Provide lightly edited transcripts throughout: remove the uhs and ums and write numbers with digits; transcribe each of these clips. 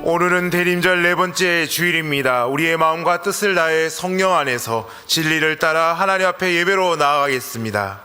오늘은 대림절 네 번째 주일입니다. 우리의 마음과 뜻을 다해 성령 안에서 진리를 따라 하나님 앞에 예배로 나아가겠습니다.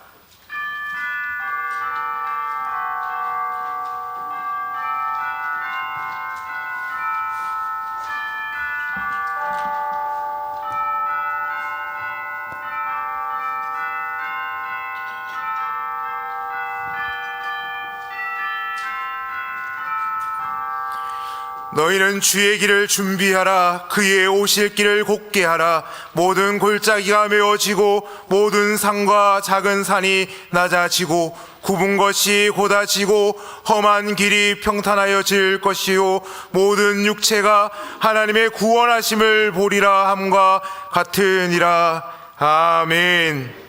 너희는 주의 길을 준비하라. 그의 오실 길을 곧게 하라. 모든 골짜기가 메워지고 모든 산과 작은 산이 낮아지고 굽은 것이 곧아지고 험한 길이 평탄하여질 것이요 모든 육체가 하나님의 구원하심을 보리라 함과 같으니라. 아멘.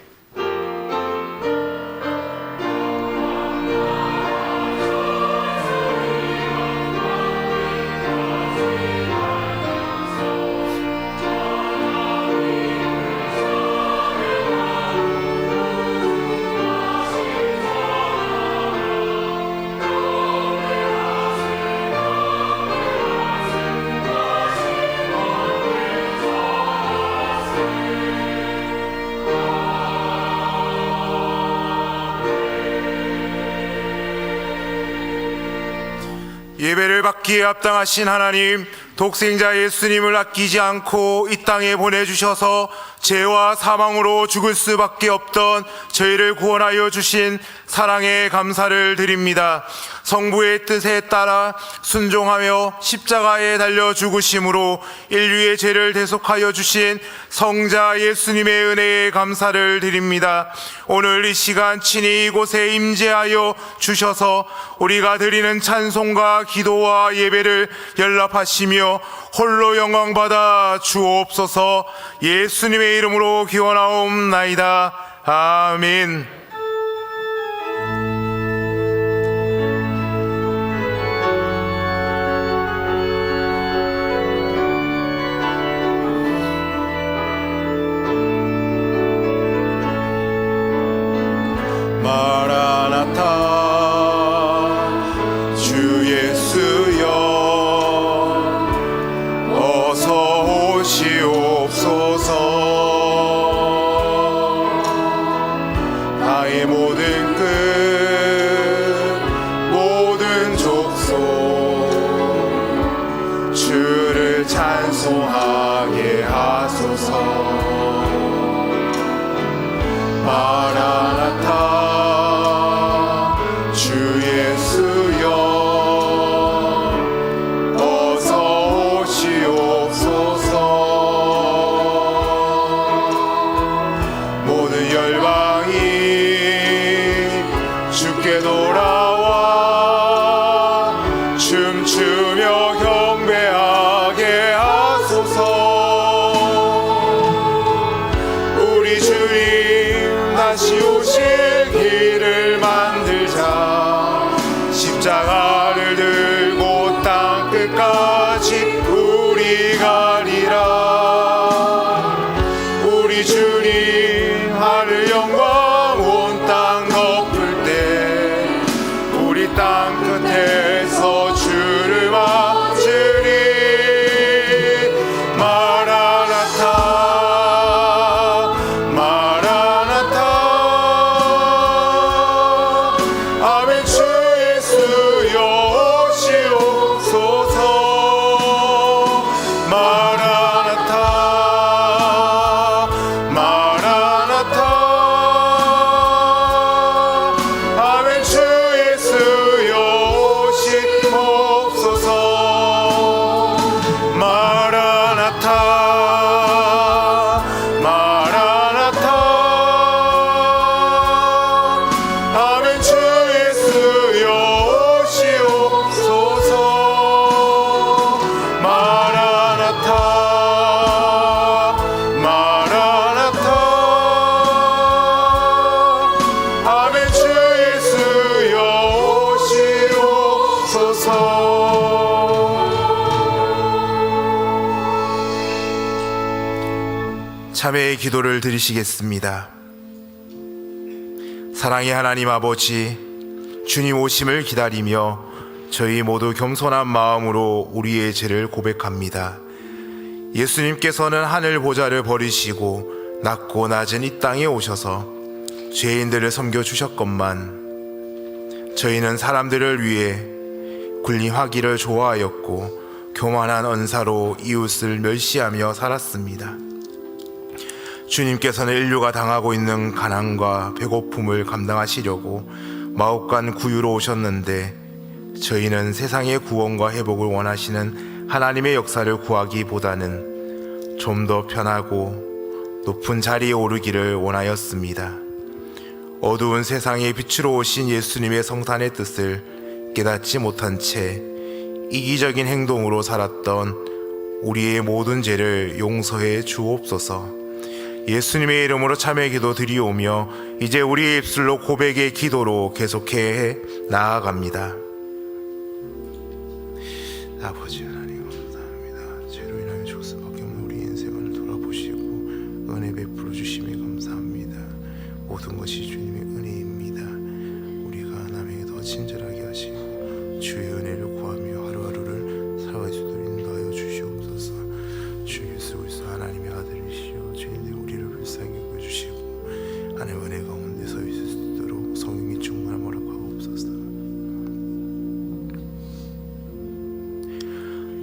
예배를 받기에 합당하신 하나님, 독생자 예수님을 아끼지 않고 이 땅에 보내주셔서 죄와 사망으로 죽을 수밖에 없던 저희를 구원하여 주신 사랑에 감사를 드립니다. 성부의 뜻에 따라 순종하며 십자가에 달려 죽으심으로 인류의 죄를 대속하여 주신 성자 예수님의 은혜에 감사를 드립니다. 오늘 이 시간 친히 이곳에 임재하여 주셔서 우리가 드리는 찬송과 기도와 예배를 연락하시며 홀로 영광받아 주옵소서. 예수님의 이름으로 기원하옵나이다. 아멘. 마라나타 주 예수여 어서 오시옵소서. 나의 모든 끝 모든 족속 주를 찬송하게 하소서. 마라나타 주 예수여 어서 오시옵소서. 모든 열방이 주께 돌아와 춤추며 경배하게 하소서. 우리 주님 다시 오실 길을 만들자. 십자가를 들고 땅 끝까지 우리 가리라. 우리 주님 하늘 영광 온 땅 덮을 때 우리 땅 끝에서 주를 맞으리. 마라나타 마라나타 아멘. 주 예수여 오시옵소서. 마라나타 마라나타 아멘. 주 예수여 오시옵소서. 마라나타 마라나타 아멘. 주 예수여 오시옵소서. 마라나타 마라나타 아멘. 주 예수여 오시옵소서. 참회의 기도를 드리시겠습니다. 사랑의 하나님 아버지, 주님 오심을 기다리며 저희 모두 겸손한 마음으로 우리의 죄를 고백합니다. 예수님께서는 하늘 보좌를 버리시고 낮고 낮은 이 땅에 오셔서 죄인들을 섬겨주셨건만 저희는 사람들을 위해 군림하기를 좋아하였고 교만한 언사로 이웃을 멸시하며 살았습니다. 주님께서는 인류가 당하고 있는 가난과 배고픔을 감당하시려고 마옥간 구유로 오셨는데 저희는 세상의 구원과 회복을 원하시는 하나님의 역사를 구하기보다는 좀 더 편하고 높은 자리에 오르기를 원하였습니다. 어두운 세상의 빛으로 오신 예수님의 성탄의 뜻을 깨닫지 못한 채 이기적인 행동으로 살았던 우리의 모든 죄를 용서해 주옵소서. 예수님의 이름으로 참회 기도 드리오며 이제 우리의 입술로 고백의 기도로 계속해 나아갑니다. 아버지 하나님 감사합니다. 죄로 인하여 죽을 수밖에 없는 우리 인생을 돌아보시고 은혜 베풀어 주심에 감사합니다. 모든 것이 주님의 은혜입니다. 우리가 남에게 더 친절하게 하시고 주의 은혜를 구하며 하루하루를 살아갈 수 있도록 인도하여 주시옵소서. 주 예수 그리스도 하나님의 아들이시여 죄인된 우리를 불쌍히 여겨주시고 하나님의 은혜 가운데 서 있을 수 있도록 성령의 충만함을 허락하옵소서.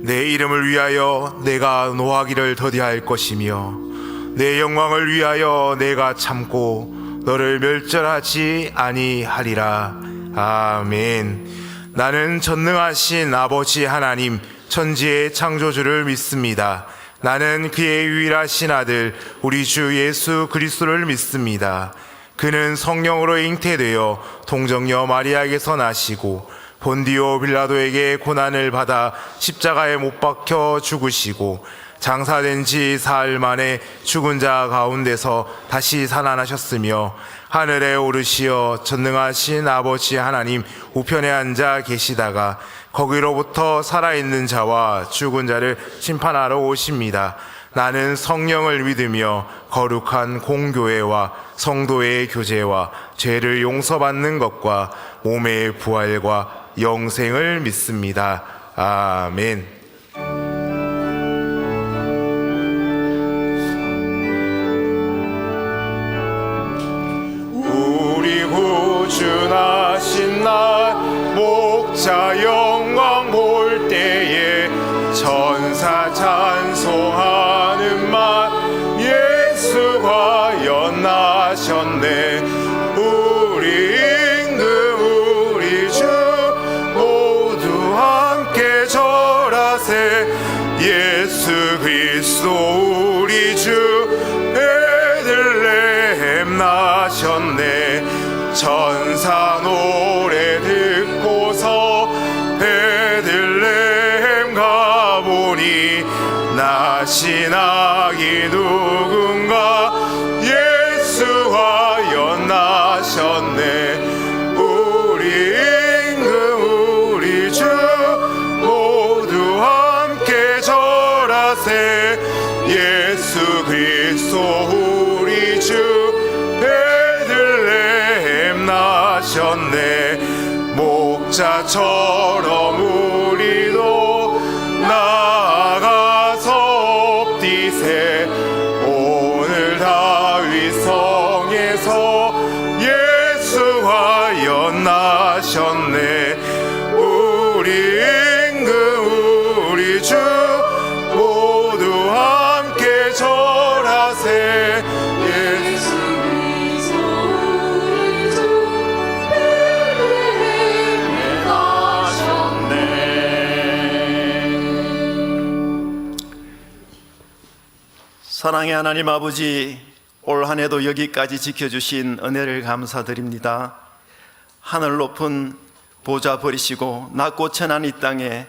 내 이름을 위하여 내가 노하기를 더디할 것이며 내 영광을 위하여 내가 참고 너를 멸절하지 아니하리라. 아멘. 나는 전능하신 아버지 하나님 천지의 창조주를 믿습니다. 나는 그의 유일하신 아들 우리 주 예수 그리스도를 믿습니다. 그는 성령으로 잉태되어 동정녀 마리아에게서 나시고 본디오 빌라도에게 고난을 받아 십자가에 못 박혀 죽으시고 장사된 지 사흘 만에 죽은 자 가운데서 다시 살아나셨으며 하늘에 오르시어 전능하신 아버지 하나님 우편에 앉아 계시다가 거기로부터 살아있는 자와 죽은 자를 심판하러 오십니다. 나는 성령을 믿으며 거룩한 공교회와 성도의 교제와 죄를 용서받는 것과 몸의 부활과 영생을 믿습니다. 아멘. 우리 구주나신 날 목자 영광 볼 때에 천사 찬송하는 말 예수가 연나셨네. 우리 임금 우리 주 모두 함께 절하세. 예수 그리스도 우리 주 베들레헴 나셨네. 천사 노래 듣고서 베들레헴 가보니 나신 아기 누군가 예수가 연나셨네. 우리 임금 우리 주 모두 함께 절하세. 예수 그리스도 우리 주 베들레헴 나셨네. 목자처럼 우리도 나아가서 엎디세. 오늘 다윗 성에서 예수가 연나셨네. 우리 임금 우리 주 모두 함께 절하세. 예수 그리스도 우리 주 베들레헴에 나셨네. 사랑의 하나님 아버지, 올 한 해도 여기까지 지켜주신 은혜를 감사드립니다. 하늘 높은 보좌 버리시고 낮고 천한 이 땅에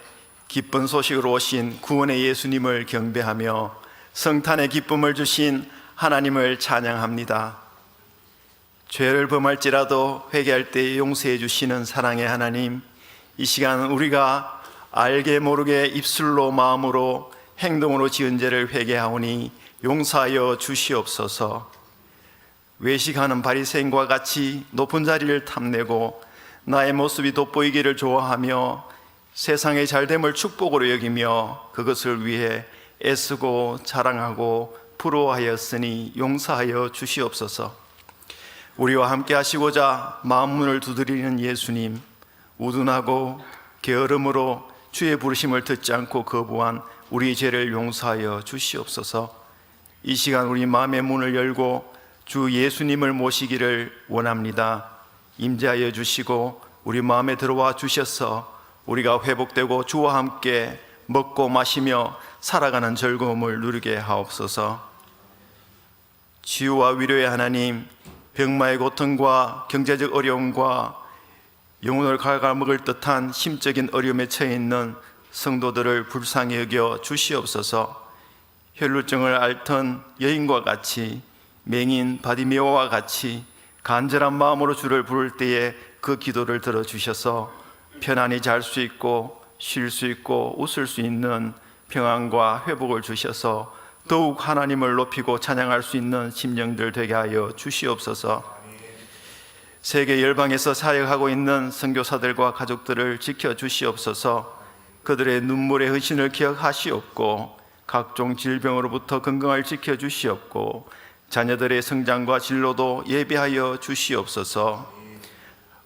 기쁜 소식으로 오신 구원의 예수님을 경배하며 성탄의 기쁨을 주신 하나님을 찬양합니다. 죄를 범할지라도 회개할 때 용서해 주시는 사랑의 하나님, 이 시간 우리가 알게 모르게 입술로 마음으로 행동으로 지은 죄를 회개하오니 용서하여 주시옵소서. 외식하는 바리새인과 같이 높은 자리를 탐내고 나의 모습이 돋보이기를 좋아하며 세상의 잘됨을 축복으로 여기며 그것을 위해 애쓰고 자랑하고 부러워하였으니 용서하여 주시옵소서. 우리와 함께 하시고자 마음문을 두드리는 예수님, 우둔하고 게으름으로 주의 부르심을 듣지 않고 거부한 우리 죄를 용서하여 주시옵소서. 이 시간 우리 마음의 문을 열고 주 예수님을 모시기를 원합니다. 임재하여 주시고 우리 마음에 들어와 주셔서 우리가 회복되고 주와 함께 먹고 마시며 살아가는 즐거움을 누리게 하옵소서. 치유와 위로의 하나님, 병마의 고통과 경제적 어려움과 영혼을 갉아먹을 듯한 심적인 어려움에 처해 있는 성도들을 불쌍히 여겨 주시옵소서. 혈루증을 앓던 여인과 같이, 맹인 바디메오와 같이 간절한 마음으로 주를 부를 때에 그 기도를 들어주셔서 편안히 잘 수 있고 쉴 수 있고 웃을 수 있는 평안과 회복을 주셔서 더욱 하나님을 높이고 찬양할 수 있는 심령들 되게 하여 주시옵소서. 세계 열방에서 사역하고 있는 선교사들과 가족들을 지켜주시옵소서. 그들의 눈물의 헌신을 기억하시옵고 각종 질병으로부터 건강을 지켜주시옵고 자녀들의 성장과 진로도 예비하여 주시옵소서.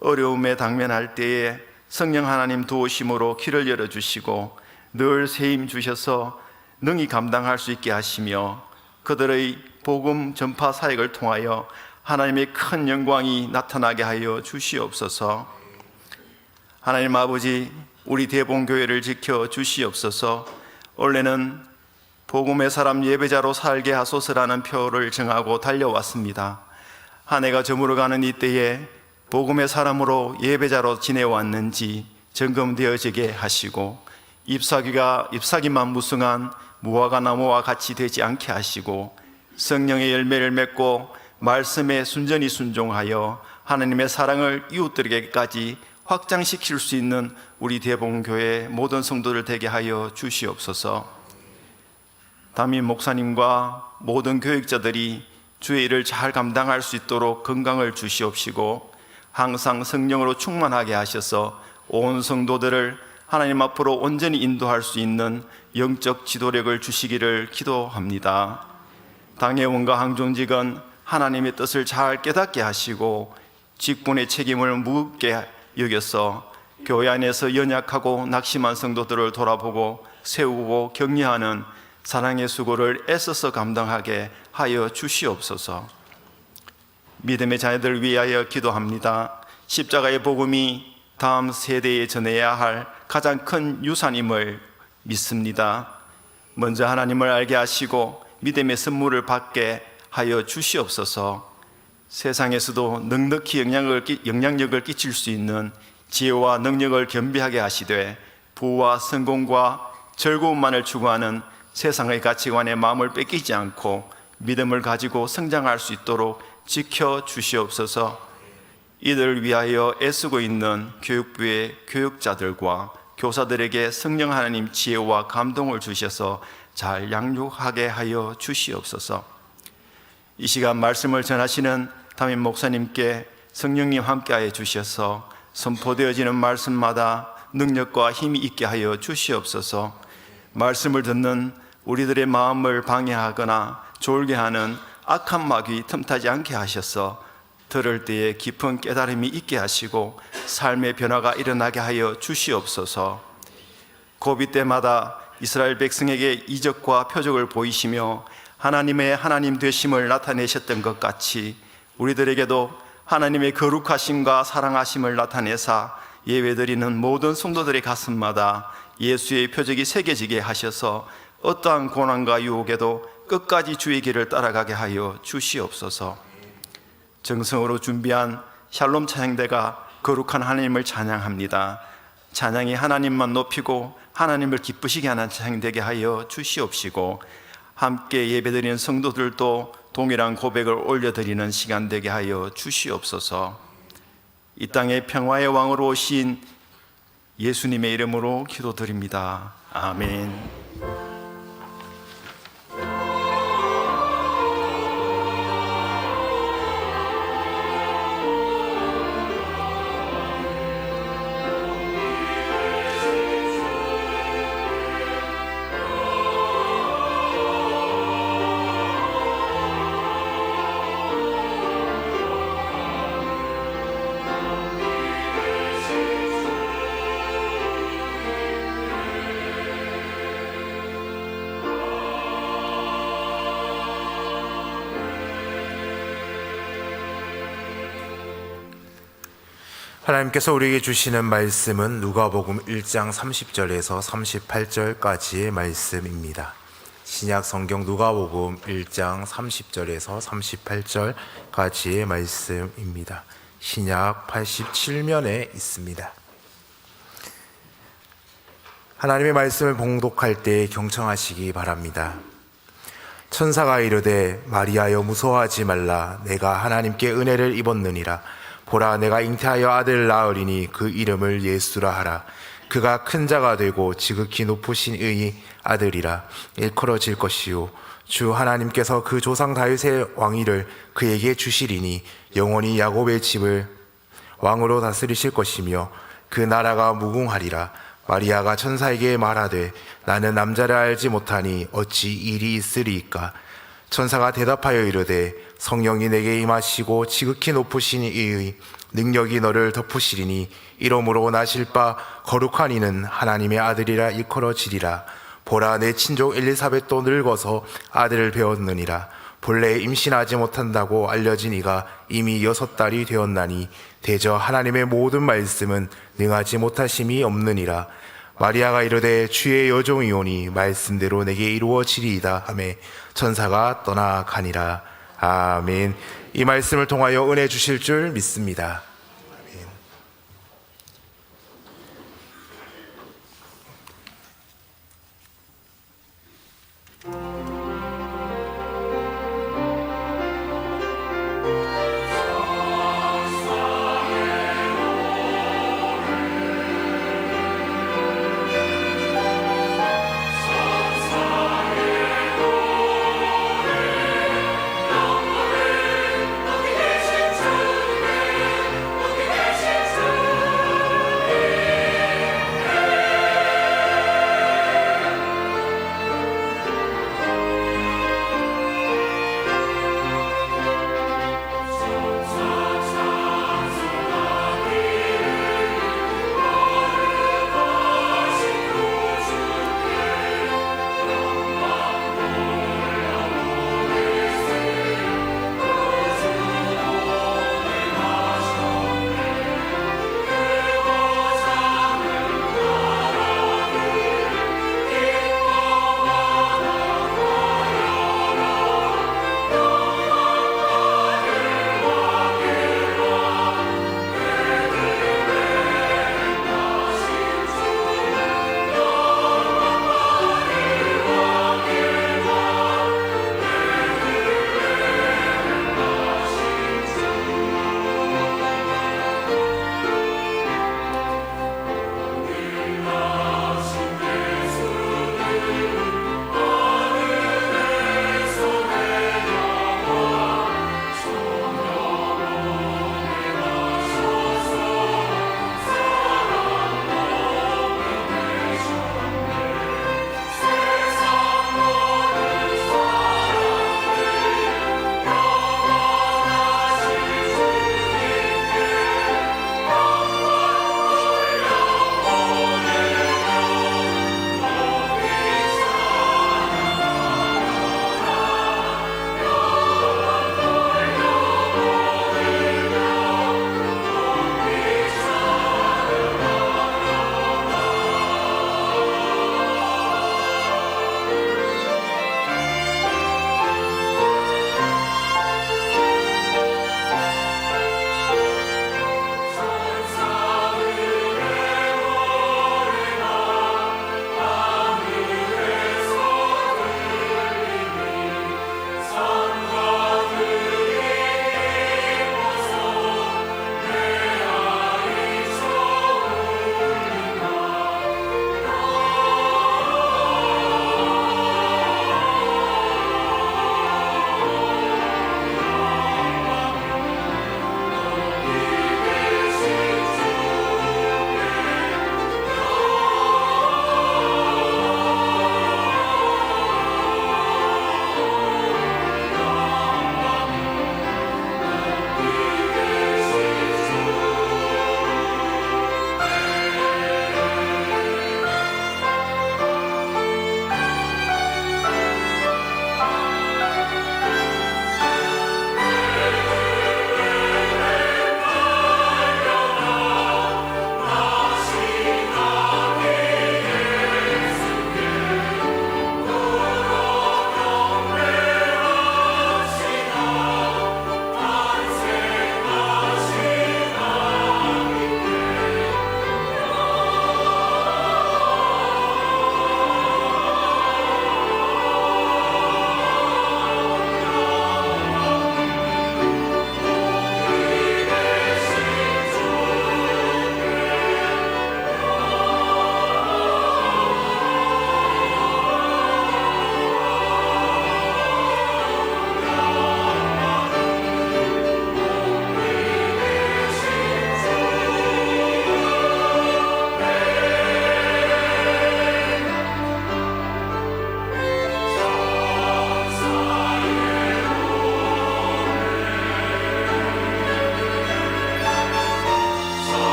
어려움에 당면할 때에 성령 하나님 도우심으로 길을 열어주시고 늘 새 힘 주셔서 능히 감당할 수 있게 하시며 그들의 복음 전파 사역을 통하여 하나님의 큰 영광이 나타나게 하여 주시옵소서. 하나님 아버지, 우리 대봉교회를 지켜 주시옵소서. 원래는 복음의 사람 예배자로 살게 하소서라는 표를 정하고 달려왔습니다. 한 해가 저물어가는 이때에 복음의 사람으로 예배자로 지내왔는지 점검되어지게 하시고 잎사귀만 무성한 무화과 나무와 같이 되지 않게 하시고 성령의 열매를 맺고 말씀에 순전히 순종하여 하나님의 사랑을 이웃들에게까지 확장시킬 수 있는 우리 대봉교회 모든 성도들 되게 하여 주시옵소서. 담임 목사님과 모든 교육자들이 주의 일을 잘 감당할 수 있도록 건강을 주시옵시고 항상 성령으로 충만하게 하셔서 온 성도들을 하나님 앞으로 온전히 인도할 수 있는 영적 지도력을 주시기를 기도합니다. 당회원과 항존직은 하나님의 뜻을 잘 깨닫게 하시고 직분의 책임을 무겁게 여겨서 교회 안에서 연약하고 낙심한 성도들을 돌아보고 세우고 격려하는 사랑의 수고를 애써서 감당하게 하여 주시옵소서. 믿음의 자녀들을 위하여 기도합니다. 십자가의 복음이 다음 세대에 전해야 할 가장 큰 유산임을 믿습니다. 먼저 하나님을 알게 하시고 믿음의 선물을 받게 하여 주시옵소서. 세상에서도 넉넉히 영향력을 끼칠 수 있는 지혜와 능력을 겸비하게 하시되 부와 성공과 즐거움만을 추구하는 세상의 가치관에 마음을 뺏기지 않고 믿음을 가지고 성장할 수 있도록 지켜 주시옵소서. 이들을 위하여 애쓰고 있는 교육부의 교육자들과 교사들에게 성령 하나님 지혜와 감동을 주셔서 잘 양육하게 하여 주시옵소서. 이 시간 말씀을 전하시는 담임 목사님께 성령님 함께하여 주셔서 선포되어지는 말씀마다 능력과 힘이 있게 하여 주시옵소서. 말씀을 듣는 우리들의 마음을 방해하거나 졸게 하는 악한 마귀 틈타지 않게 하셔서 들을 때에 깊은 깨달음이 있게 하시고 삶의 변화가 일어나게 하여 주시옵소서. 고비 때마다 이스라엘 백성에게 이적과 표적을 보이시며 하나님의 하나님 되심을 나타내셨던 것 같이 우리들에게도 하나님의 거룩하심과 사랑하심을 나타내사 예배드리는 모든 성도들의 가슴마다 예수의 표적이 새겨지게 하셔서 어떠한 고난과 유혹에도 끝까지 주의 길을 따라가게 하여 주시옵소서. 정성으로 준비한 샬롬 찬양대가 거룩한 하나님을 찬양합니다. 찬양이 하나님만 높이고 하나님을 기쁘시게 하는 찬양되게 하여 주시옵시고 함께 예배드리는 성도들도 동일한 고백을 올려드리는 시간 되게 하여 주시옵소서. 이 땅에 평화의 왕으로 오신 예수님의 이름으로 기도드립니다. 아멘. 하나님께서 우리에게 주시는 말씀은 누가복음 1장 30절에서 38절까지의 말씀입니다. 신약 성경 누가복음 1장 30절에서 38절까지의 말씀입니다. 신약 87면에 있습니다. 하나님의 말씀을 봉독할 때 경청하시기 바랍니다. 천사가 이르되 마리아여 무서워하지 말라. 내가 하나님께 은혜를 입었느니라. 보라, 내가 잉태하여 아들을 낳으리니 그 이름을 예수라 하라. 그가 큰 자가 되고 지극히 높으신 의의 아들이라. 일컬어질 것이요 주 하나님께서 그 조상 다윗의 왕위를 그에게 주시리니 영원히 야곱의 집을 왕으로 다스리실 것이며 그 나라가 무궁하리라. 마리아가 천사에게 말하되 나는 남자를 알지 못하니 어찌 일이 있으리이까. 천사가 대답하여 이르되 성령이 내게 임하시고 지극히 높으신 이의 능력이 너를 덮으시리니 이러므로 나실 바 거룩한 이는 하나님의 아들이라 일컬어지리라. 보라, 내 친족 엘리사벳도 늙어서 아들을 배웠느니라. 본래 임신하지 못한다고 알려진 이가 이미 6달이 되었나니 대저 하나님의 모든 말씀은 능하지 못하심이 없느니라. 마리아가 이르되 주의 여종이오니 말씀대로 내게 이루어지리이다 하매 천사가 떠나가니라. 아멘. 이 말씀을 통하여 은혜 주실 줄 믿습니다. 아멘.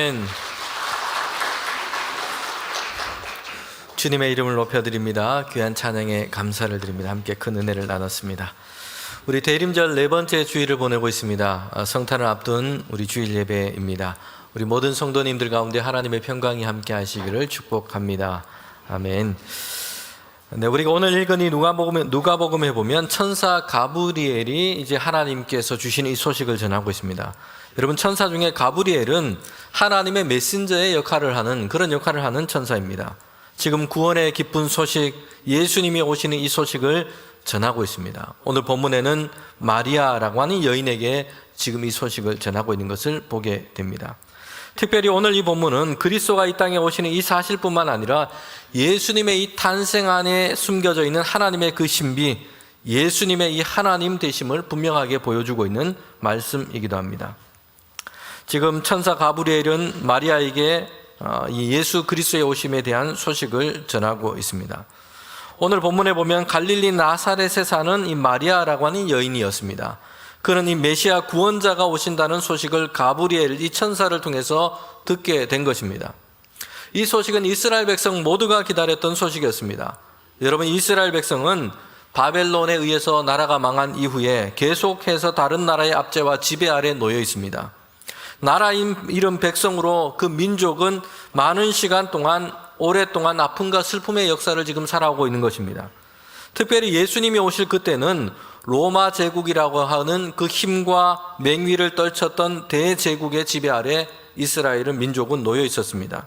아멘. 주님의 이름을 높여드립니다. 귀한 찬양에 감사를 드립니다. 함께 큰 은혜를 나눴습니다. 우리 대림절 네 번째 주일을 보내고 있습니다. 성탄을 앞둔 우리 주일 예배입니다. 우리 모든 성도님들 가운데 하나님의 평강이 함께 하시기를 축복합니다. 아멘. 네, 우리가 오늘 읽은 이 누가복음에 보면 천사 가브리엘이 이제 하나님께서 주신 이 소식을 전하고 있습니다. 여러분, 천사 중에 가브리엘은 하나님의 메신저의 역할을 하는, 그런 역할을 하는 천사입니다. 지금 구원의 기쁜 소식, 예수님이 오시는 이 소식을 전하고 있습니다. 오늘 본문에는 마리아라고 하는 여인에게 지금 이 소식을 전하고 있는 것을 보게 됩니다. 특별히 오늘 이 본문은 그리스도가 이 땅에 오시는 이 사실뿐만 아니라 예수님의 이 탄생 안에 숨겨져 있는 하나님의 그 신비, 예수님의 이 하나님 되심을 분명하게 보여주고 있는 말씀이기도 합니다. 지금 천사 가브리엘은 마리아에게 이 예수 그리스도의 오심에 대한 소식을 전하고 있습니다. 오늘 본문에 보면 갈릴리 나사렛에 사는 이 마리아라고 하는 여인이었습니다. 그는 이 메시아 구원자가 오신다는 소식을 가브리엘, 이 천사를 통해서 듣게 된 것입니다. 이 소식은 이스라엘 백성 모두가 기다렸던 소식이었습니다. 여러분, 이스라엘 백성은 바벨론에 의해서 나라가 망한 이후에 계속해서 다른 나라의 압제와 지배 아래 놓여 있습니다. 나라 잃은 백성으로 그 민족은 많은 시간 동안, 오랫동안 아픔과 슬픔의 역사를 지금 살아오고 있는 것입니다. 특별히 예수님이 오실 그때는 로마 제국이라고 하는 그 힘과 맹위를 떨쳤던 대제국의 지배 아래 이스라엘은 민족은 놓여 있었습니다.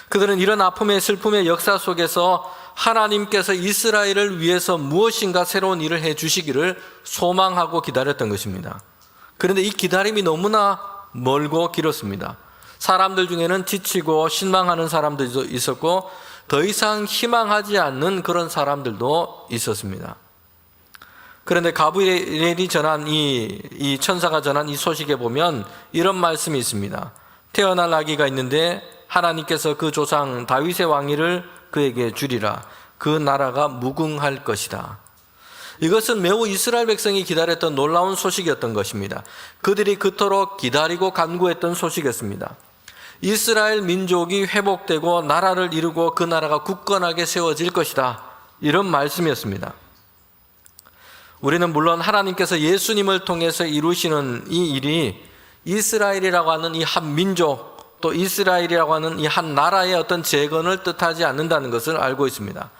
그들은 이런 아픔의 슬픔의 역사 속에서 하나님께서 이스라엘을 위해서 무엇인가 새로운 일을 해 주시기를 소망하고 기다렸던 것입니다. 그런데 이 기다림이 너무나 멀고 길었습니다. 사람들 중에는 지치고 실망하는 사람들도 있었고 더 이상 희망하지 않는 그런 사람들도 있었습니다. 그런데 가브리엘이 전한 이 천사가 전한 이 소식에 보면 이런 말씀이 있습니다. 태어날 아기가 있는데 하나님께서 그 조상 다윗의 왕위를 그에게 주리라. 그 나라가 무궁할 것이다. 이것은 매우 이스라엘 백성이 기다렸던 놀라운 소식이었던 것입니다. 그들이 그토록 기다리고 간구했던 소식이었습니다. 이스라엘 민족이 회복되고 나라를 이루고 그 나라가 굳건하게 세워질 것이다. 이런 말씀이었습니다. 우리는 물론 하나님께서 예수님을 통해서 이루시는 이 일이 이스라엘이라고 하는 이 한 민족, 또 이스라엘이라고 하는 이 한 나라의 어떤 재건을 뜻하지 않는다는 것을 알고 있습니다.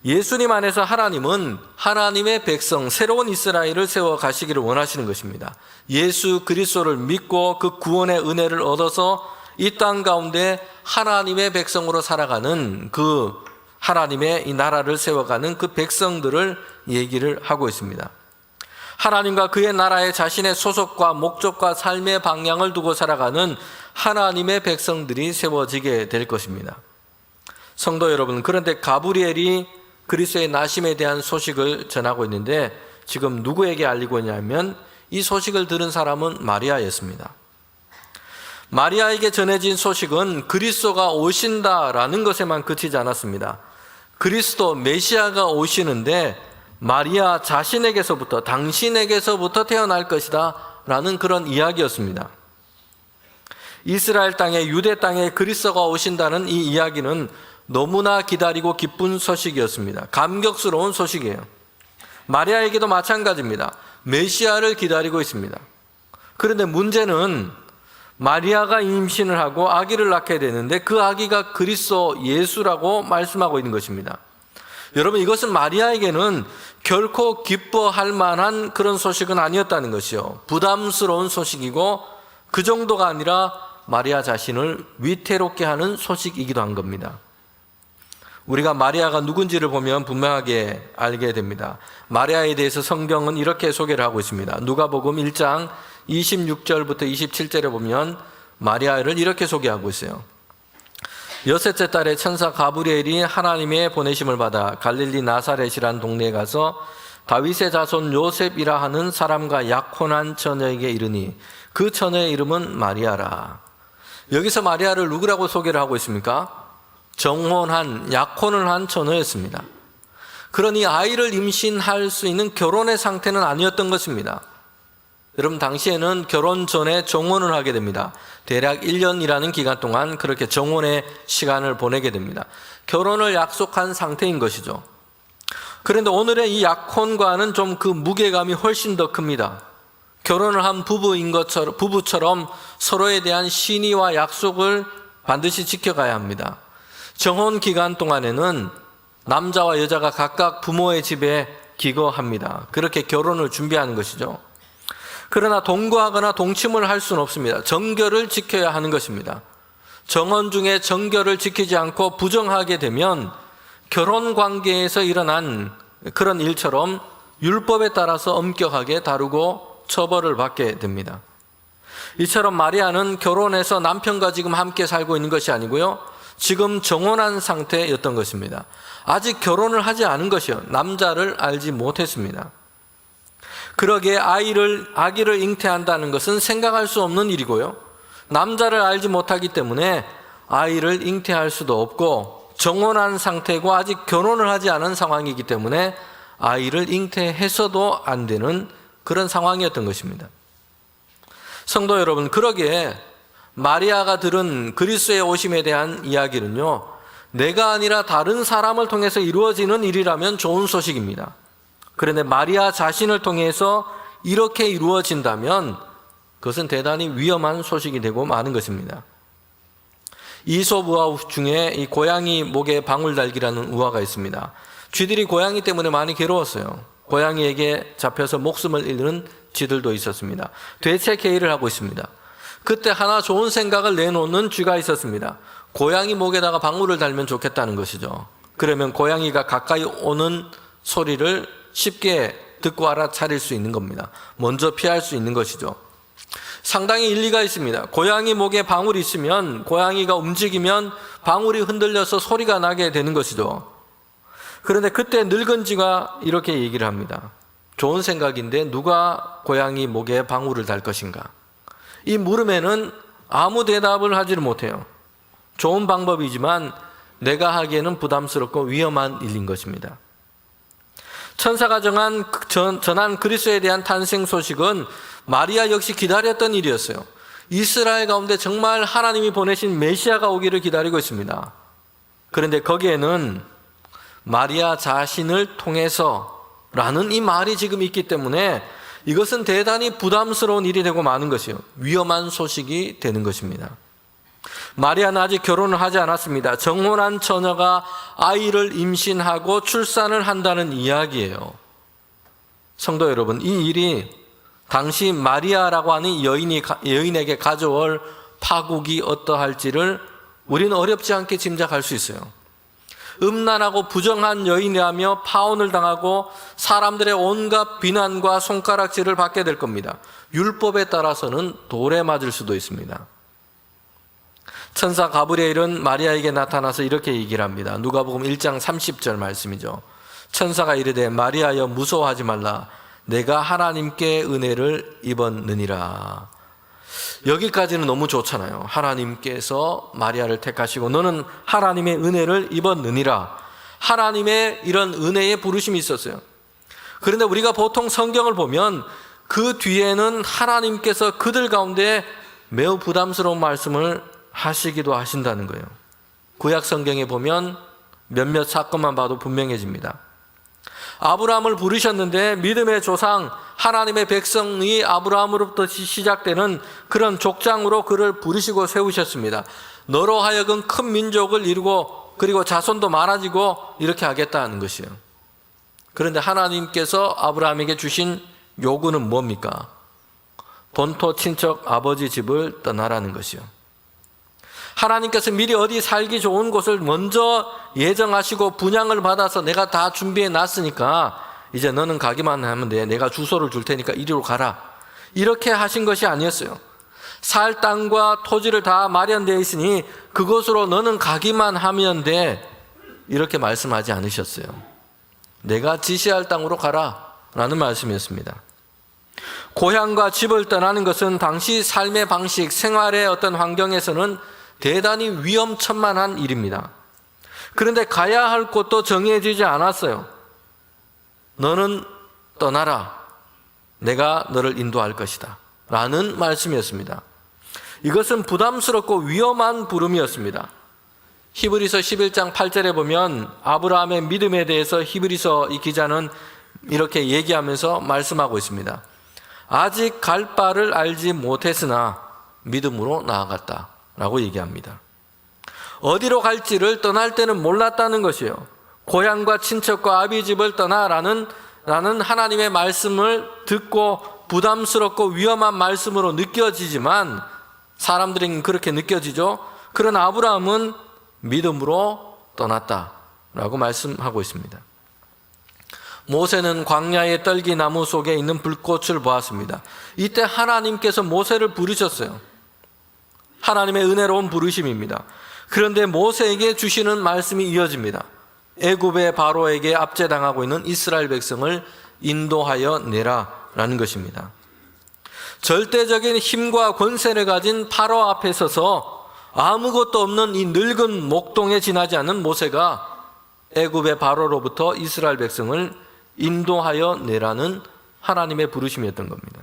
예수님 안에서 하나님은 하나님의 백성, 새로운 이스라엘을 세워 가시기를 원하시는 것입니다. 예수 그리스도를 믿고 그 구원의 은혜를 얻어서 이 땅 가운데 하나님의 백성으로 살아가는 그 하나님의 이 나라를 세워가는 그 백성들을 얘기를 하고 있습니다. 하나님과 그의 나라에 자신의 소속과 목적과 삶의 방향을 두고 살아가는 하나님의 백성들이 세워지게 될 것입니다. 성도 여러분, 그런데 가브리엘이 그리스도의 나심에 대한 소식을 전하고 있는데 지금 누구에게 알리고 있냐면 이 소식을 들은 사람은 마리아였습니다. 마리아에게 전해진 소식은 그리스도가 오신다라는 것에만 그치지 않았습니다. 그리스도 메시아가 오시는데 마리아 자신에게서부터, 당신에게서부터 태어날 것이다 라는 그런 이야기였습니다. 이스라엘 땅에, 유대 땅에 그리스도가 오신다는 이 이야기는 너무나 기다리고 기쁜 소식이었습니다. 감격스러운 소식이에요. 마리아에게도 마찬가지입니다. 메시아를 기다리고 있습니다. 그런데 문제는 마리아가 임신을 하고 아기를 낳게 되는데 그 아기가 그리스도 예수라고 말씀하고 있는 것입니다. 여러분, 이것은 마리아에게는 결코 기뻐할 만한 그런 소식은 아니었다는 것이요. 부담스러운 소식이고 그 정도가 아니라 마리아 자신을 위태롭게 하는 소식이기도 한 겁니다. 우리가 마리아가 누군지를 보면 분명하게 알게 됩니다. 마리아에 대해서 성경은 이렇게 소개를 하고 있습니다. 누가복음 1장 26절부터 27절에 보면 마리아를 이렇게 소개하고 있어요. 여섯째 달에 천사 가브리엘이 하나님의 보내심을 받아 갈릴리 나사렛이란 동네에 가서 다윗의 자손 요셉이라 하는 사람과 약혼한 처녀에게 이르니 그 처녀의 이름은 마리아라. 여기서 마리아를 누구라고 소개를 하고 있습니까? 정혼한, 약혼을 한 처녀였습니다. 그러니 아이를 임신할 수 있는 결혼의 상태는 아니었던 것입니다. 여러분 당시에는 결혼 전에 정혼을 하게 됩니다. 대략 1년이라는 기간 동안 그렇게 정혼의 시간을 보내게 됩니다. 결혼을 약속한 상태인 것이죠. 그런데 오늘의 이 약혼과는 좀 그 무게감이 훨씬 더 큽니다. 결혼을 한 부부처럼 서로에 대한 신의와 약속을 반드시 지켜가야 합니다. 정혼 기간 동안에는 남자와 여자가 각각 부모의 집에 기거합니다. 그렇게 결혼을 준비하는 것이죠. 그러나 동거하거나 동침을 할 수는 없습니다. 정결을 지켜야 하는 것입니다. 정혼 중에 정결을 지키지 않고 부정하게 되면 결혼 관계에서 일어난 그런 일처럼 율법에 따라서 엄격하게 다루고 처벌을 받게 됩니다. 이처럼 마리아는 결혼해서 남편과 지금 함께 살고 있는 것이 아니고요, 지금 정혼한 상태였던 것입니다. 아직 결혼을 하지 않은 것이요, 남자를 알지 못했습니다. 그러기에 아기를 잉태한다는 것은 생각할 수 없는 일이고요, 남자를 알지 못하기 때문에 아이를 잉태할 수도 없고, 정혼한 상태고 아직 결혼을 하지 않은 상황이기 때문에 아이를 잉태해서도 안 되는 그런 상황이었던 것입니다. 성도 여러분, 그러기에 마리아가 들은 그리스도의 오심에 대한 이야기는요, 내가 아니라 다른 사람을 통해서 이루어지는 일이라면 좋은 소식입니다. 그런데 마리아 자신을 통해서 이렇게 이루어진다면 그것은 대단히 위험한 소식이 되고 마는 것입니다. 이솝 우화 중에 이 고양이 목에 방울 달기라는 우화가 있습니다. 쥐들이 고양이 때문에 많이 괴로웠어요. 고양이에게 잡혀서 목숨을 잃는 쥐들도 있었습니다. 되책 회의를 하고 있습니다. 그때 하나 좋은 생각을 내놓는 쥐가 있었습니다. 고양이 목에다가 방울을 달면 좋겠다는 것이죠. 그러면 고양이가 가까이 오는 소리를 쉽게 듣고 알아차릴 수 있는 겁니다. 먼저 피할 수 있는 것이죠. 상당히 일리가 있습니다. 고양이 목에 방울이 있으면 고양이가 움직이면 방울이 흔들려서 소리가 나게 되는 것이죠. 그런데 그때 늙은 쥐가 이렇게 얘기를 합니다. 좋은 생각인데 누가 고양이 목에 방울을 달 것인가? 이 물음에는 아무 대답을 하지를 못해요. 좋은 방법이지만 내가 하기에는 부담스럽고 위험한 일인 것입니다. 천사가 전한 그리스도에 대한 탄생 소식은 마리아 역시 기다렸던 일이었어요. 이스라엘 가운데 정말 하나님이 보내신 메시아가 오기를 기다리고 있습니다. 그런데 거기에는 마리아 자신을 통해서라는 이 말이 지금 있기 때문에 이것은 대단히 부담스러운 일이 되고 마는 것이요, 위험한 소식이 되는 것입니다. 마리아는 아직 결혼을 하지 않았습니다. 정혼한 처녀가 아이를 임신하고 출산을 한다는 이야기예요. 성도 여러분, 이 일이 당시 마리아라고 하는 여인에게 가져올 파국이 어떠할지를 우리는 어렵지 않게 짐작할 수 있어요. 음란하고 부정한 여인이라며 파혼을 당하고 사람들의 온갖 비난과 손가락질을 받게 될 겁니다. 율법에 따라서는 돌에 맞을 수도 있습니다. 천사 가브리엘은 마리아에게 나타나서 이렇게 얘기를 합니다. 누가복음 1장 30절 말씀이죠. 천사가 이르되 마리아여 무서워하지 말라, 내가 하나님께 은혜를 입었느니라. 여기까지는 너무 좋잖아요. 하나님께서 마리아를 택하시고 너는 하나님의 은혜를 입었느니라. 하나님의 이런 은혜의 부르심이 있었어요. 그런데 우리가 보통 성경을 보면 그 뒤에는 하나님께서 그들 가운데 매우 부담스러운 말씀을 하시기도 하신다는 거예요. 구약 성경에 보면 몇몇 사건만 봐도 분명해집니다. 아브라함을 부르셨는데 믿음의 조상 하나님의 백성이 아브라함으로부터 시작되는 그런 족장으로 그를 부르시고 세우셨습니다. 너로 하여금 큰 민족을 이루고 그리고 자손도 많아지고 이렇게 하겠다는 것이에요. 그런데 하나님께서 아브라함에게 주신 요구는 뭡니까? 본토 친척 아버지 집을 떠나라는 것이요. 하나님께서 미리 어디 살기 좋은 곳을 먼저 예정하시고 분양을 받아서 내가 다 준비해 놨으니까 이제 너는 가기만 하면 돼. 내가 주소를 줄 테니까 이리로 가라. 이렇게 하신 것이 아니었어요. 살 땅과 토지를 다 마련되어 있으니 그곳으로 너는 가기만 하면 돼. 이렇게 말씀하지 않으셨어요. 내가 지시할 땅으로 가라 라는 말씀이었습니다. 고향과 집을 떠나는 것은 당시 삶의 방식, 생활의 어떤 환경에서는 대단히 위험천만한 일입니다. 그런데 가야 할 곳도 정해지지 않았어요. 너는 떠나라. 내가 너를 인도할 것이다 라는 말씀이었습니다. 이것은 부담스럽고 위험한 부름이었습니다. 히브리서 11장 8절에 보면 아브라함의 믿음에 대해서 히브리서 이 기자는 이렇게 얘기하면서 말씀하고 있습니다. 아직 갈 바를 알지 못했으나 믿음으로 나아갔다 라고 얘기합니다. 어디로 갈지를 떠날 때는 몰랐다는 것이에요. 고향과 친척과 아비 집을 떠나라는 하나님의 말씀을 듣고 부담스럽고 위험한 말씀으로 느껴지지만 사람들에게는 그렇게 느껴지죠. 그러나 아브라함은 믿음으로 떠났다라고 말씀하고 있습니다. 모세는 광야의 떨기나무 속에 있는 불꽃을 보았습니다. 이때 하나님께서 모세를 부르셨어요. 하나님의 은혜로운 부르심입니다. 그런데 모세에게 주시는 말씀이 이어집니다. 애굽의 바로에게 압제당하고 있는 이스라엘 백성을 인도하여 내라라는 것입니다. 절대적인 힘과 권세를 가진 파로 앞에 서서 아무것도 없는 이 늙은 목동에 지나지 않은 모세가 애굽의 바로로부터 이스라엘 백성을 인도하여 내라는 하나님의 부르심이었던 겁니다.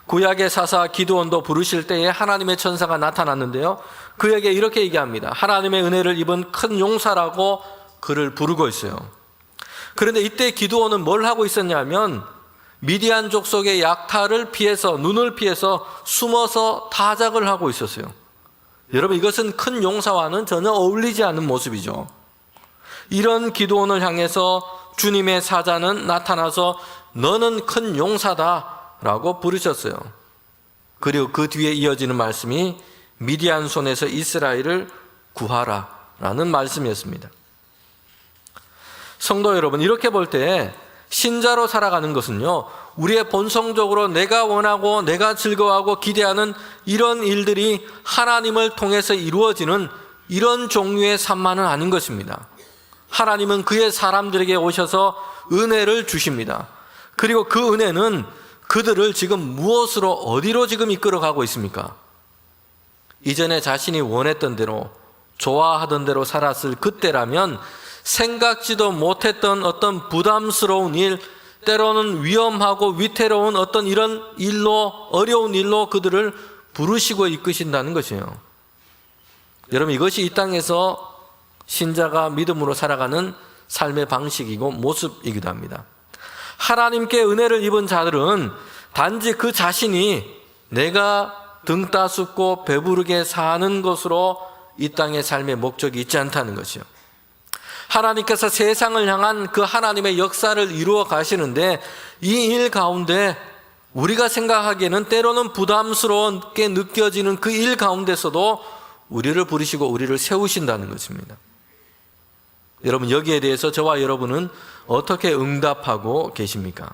구약의 사사 기드온도 부르실 때에 하나님의 천사가 나타났는데요, 그에게 이렇게 얘기합니다. 하나님의 은혜를 입은 큰 용사라고 그를 부르고 있어요. 그런데 이때 기드온은 뭘 하고 있었냐면 미디안 족속의 약탈을 피해서, 눈을 피해서 숨어서 타작을 하고 있었어요. 여러분, 이것은 큰 용사와는 전혀 어울리지 않는 모습이죠. 이런 기드온을 향해서 주님의 사자는 나타나서 너는 큰 용사다 라고 부르셨어요. 그리고 그 뒤에 이어지는 말씀이 미디안 손에서 이스라엘을 구하라 라는 말씀이었습니다. 성도 여러분, 이렇게 볼 때 신자로 살아가는 것은요, 우리의 본성적으로 내가 원하고 내가 즐거워하고 기대하는 이런 일들이 하나님을 통해서 이루어지는 이런 종류의 삶만은 아닌 것입니다. 하나님은 그의 사람들에게 오셔서 은혜를 주십니다. 그리고 그 은혜는 그들을 지금 무엇으로, 어디로 지금 이끌어가고 있습니까? 이전에 자신이 원했던 대로, 좋아하던 대로 살았을 그때라면 생각지도 못했던 어떤 부담스러운 일, 때로는 위험하고 위태로운 어떤 이런 일로, 어려운 일로 그들을 부르시고 이끄신다는 것이에요. 여러분, 이것이 이 땅에서 신자가 믿음으로 살아가는 삶의 방식이고 모습이기도 합니다. 하나님께 은혜를 입은 자들은 단지 그 자신이 내가 등 따숩고 배부르게 사는 것으로 이 땅의 삶의 목적이 있지 않다는 것이요. 하나님께서 세상을 향한 그 하나님의 역사를 이루어 가시는데 이 일 가운데 우리가 생각하기에는 때로는 부담스럽게 느껴지는 그 일 가운데서도 우리를 부르시고 우리를 세우신다는 것입니다. 여러분, 여기에 대해서 저와 여러분은 어떻게 응답하고 계십니까?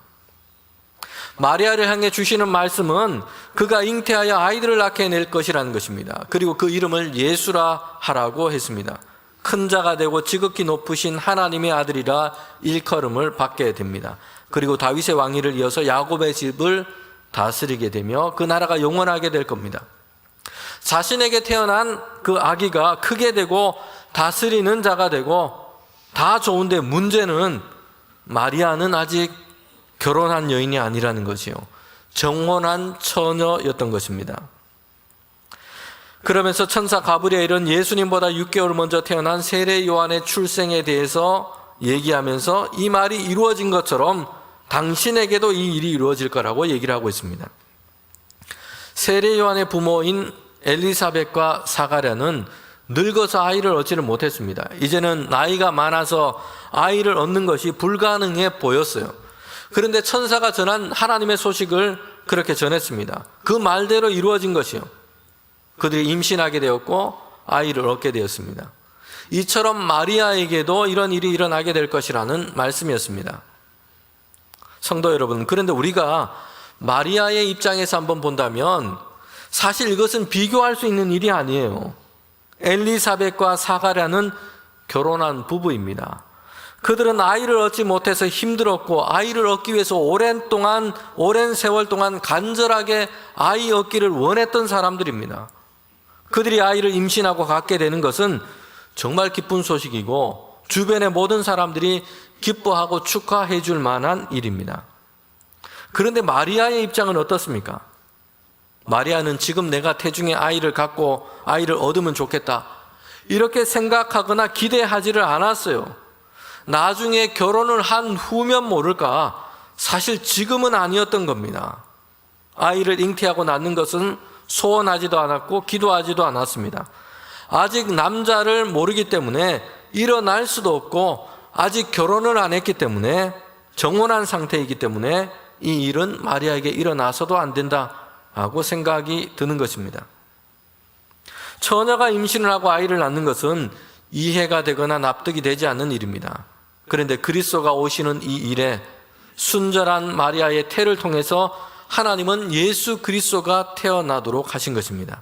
마리아를 향해 주시는 말씀은 그가 잉태하여 아이들을 낳게 낼 것이라는 것입니다. 그리고 그 이름을 예수라 하라고 했습니다. 큰 자가 되고 지극히 높으신 하나님의 아들이라 일컬음을 받게 됩니다. 그리고 다윗의 왕위를 이어서 야곱의 집을 다스리게 되며 그 나라가 영원하게 될 겁니다. 자신에게 태어난 그 아기가 크게 되고 다스리는 자가 되고 다 좋은데 문제는 마리아는 아직 결혼한 여인이 아니라는 것이요. 정혼한 처녀였던 것입니다. 그러면서 천사 가브리엘은 예수님보다 6개월 먼저 태어난 세례 요한의 출생에 대해서 얘기하면서 이 말이 이루어진 것처럼 당신에게도 이 일이 이루어질 거라고 얘기를 하고 있습니다. 세례 요한의 부모인 엘리사벳과 사가랴는 늙어서 아이를 얻지를 못했습니다. 이제는 나이가 많아서 아이를 얻는 것이 불가능해 보였어요. 그런데 천사가 전한 하나님의 소식을 그렇게 전했습니다. 그 말대로 이루어진 것이요. 그들이 임신하게 되었고 아이를 얻게 되었습니다. 이처럼 마리아에게도 이런 일이 일어나게 될 것이라는 말씀이었습니다. 성도 여러분, 그런데 우리가 마리아의 입장에서 한번 본다면 사실 이것은 비교할 수 있는 일이 아니에요. 엘리사벳과 사가랴는 결혼한 부부입니다. 그들은 아이를 얻지 못해서 힘들었고 아이를 얻기 위해서 오랜 세월 동안 간절하게 아이 얻기를 원했던 사람들입니다. 그들이 아이를 임신하고 갖게 되는 것은 정말 기쁜 소식이고 주변의 모든 사람들이 기뻐하고 축하해 줄 만한 일입니다. 그런데 마리아의 입장은 어떻습니까? 마리아는 지금 내가 태중에 아이를 갖고 아이를 얻으면 좋겠다, 이렇게 생각하거나 기대하지를 않았어요. 나중에 결혼을 한 후면 모를까, 사실 지금은 아니었던 겁니다. 아이를 잉태하고 낳는 것은 소원하지도 않았고 기도하지도 않았습니다. 아직 남자를 모르기 때문에 일어날 수도 없고, 아직 결혼을 안 했기 때문에, 정혼한 상태이기 때문에 이 일은 마리아에게 일어나서도 안 된다 하고 생각이 드는 것입니다. 처녀가 임신을 하고 아이를 낳는 것은 이해가 되거나 납득이 되지 않는 일입니다. 그런데 그리스도가 오시는 이 일에 순절한 마리아의 태를 통해서 하나님은 예수 그리스도가 태어나도록 하신 것입니다.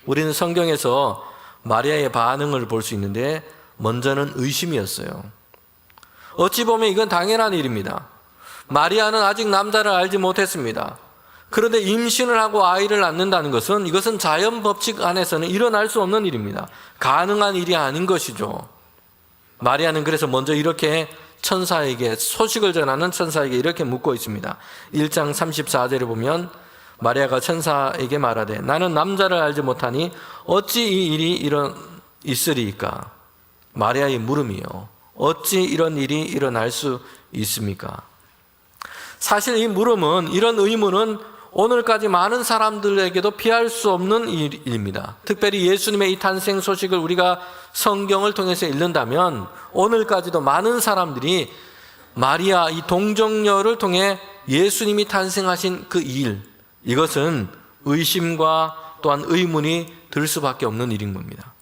우리는 성경에서 마리아의 반응을 볼 수 있는데, 먼저는 의심이었어요. 어찌 보면 이건 당연한 일입니다. 마리아는 아직 남자를 알지 못했습니다. 그런데 임신을 하고 아이를 낳는다는 것은, 이것은 자연 법칙 안에서는 일어날 수 없는 일입니다. 가능한 일이 아닌 것이죠. 마리아는 그래서 먼저 이렇게 천사에게, 소식을 전하는 천사에게 이렇게 묻고 있습니다. 1장 34절에 보면 마리아가 천사에게 말하되 나는 남자를 알지 못하니 어찌 이 일이 있으리이까. 마리아의 물음이요, 어찌 이런 일이 일어날 수 있습니까? 사실 이 물음은, 이런 의문은 오늘까지 많은 사람들에게도 피할 수 없는 일입니다. 특별히 예수님의 이 탄생 소식을 우리가 성경을 통해서 읽는다면 오늘까지도 많은 사람들이 마리아, 이 동정녀를 통해 예수님이 탄생하신 그 일, 이것은 의심과 또한 의문이 들 수밖에 없는 일인 겁니다.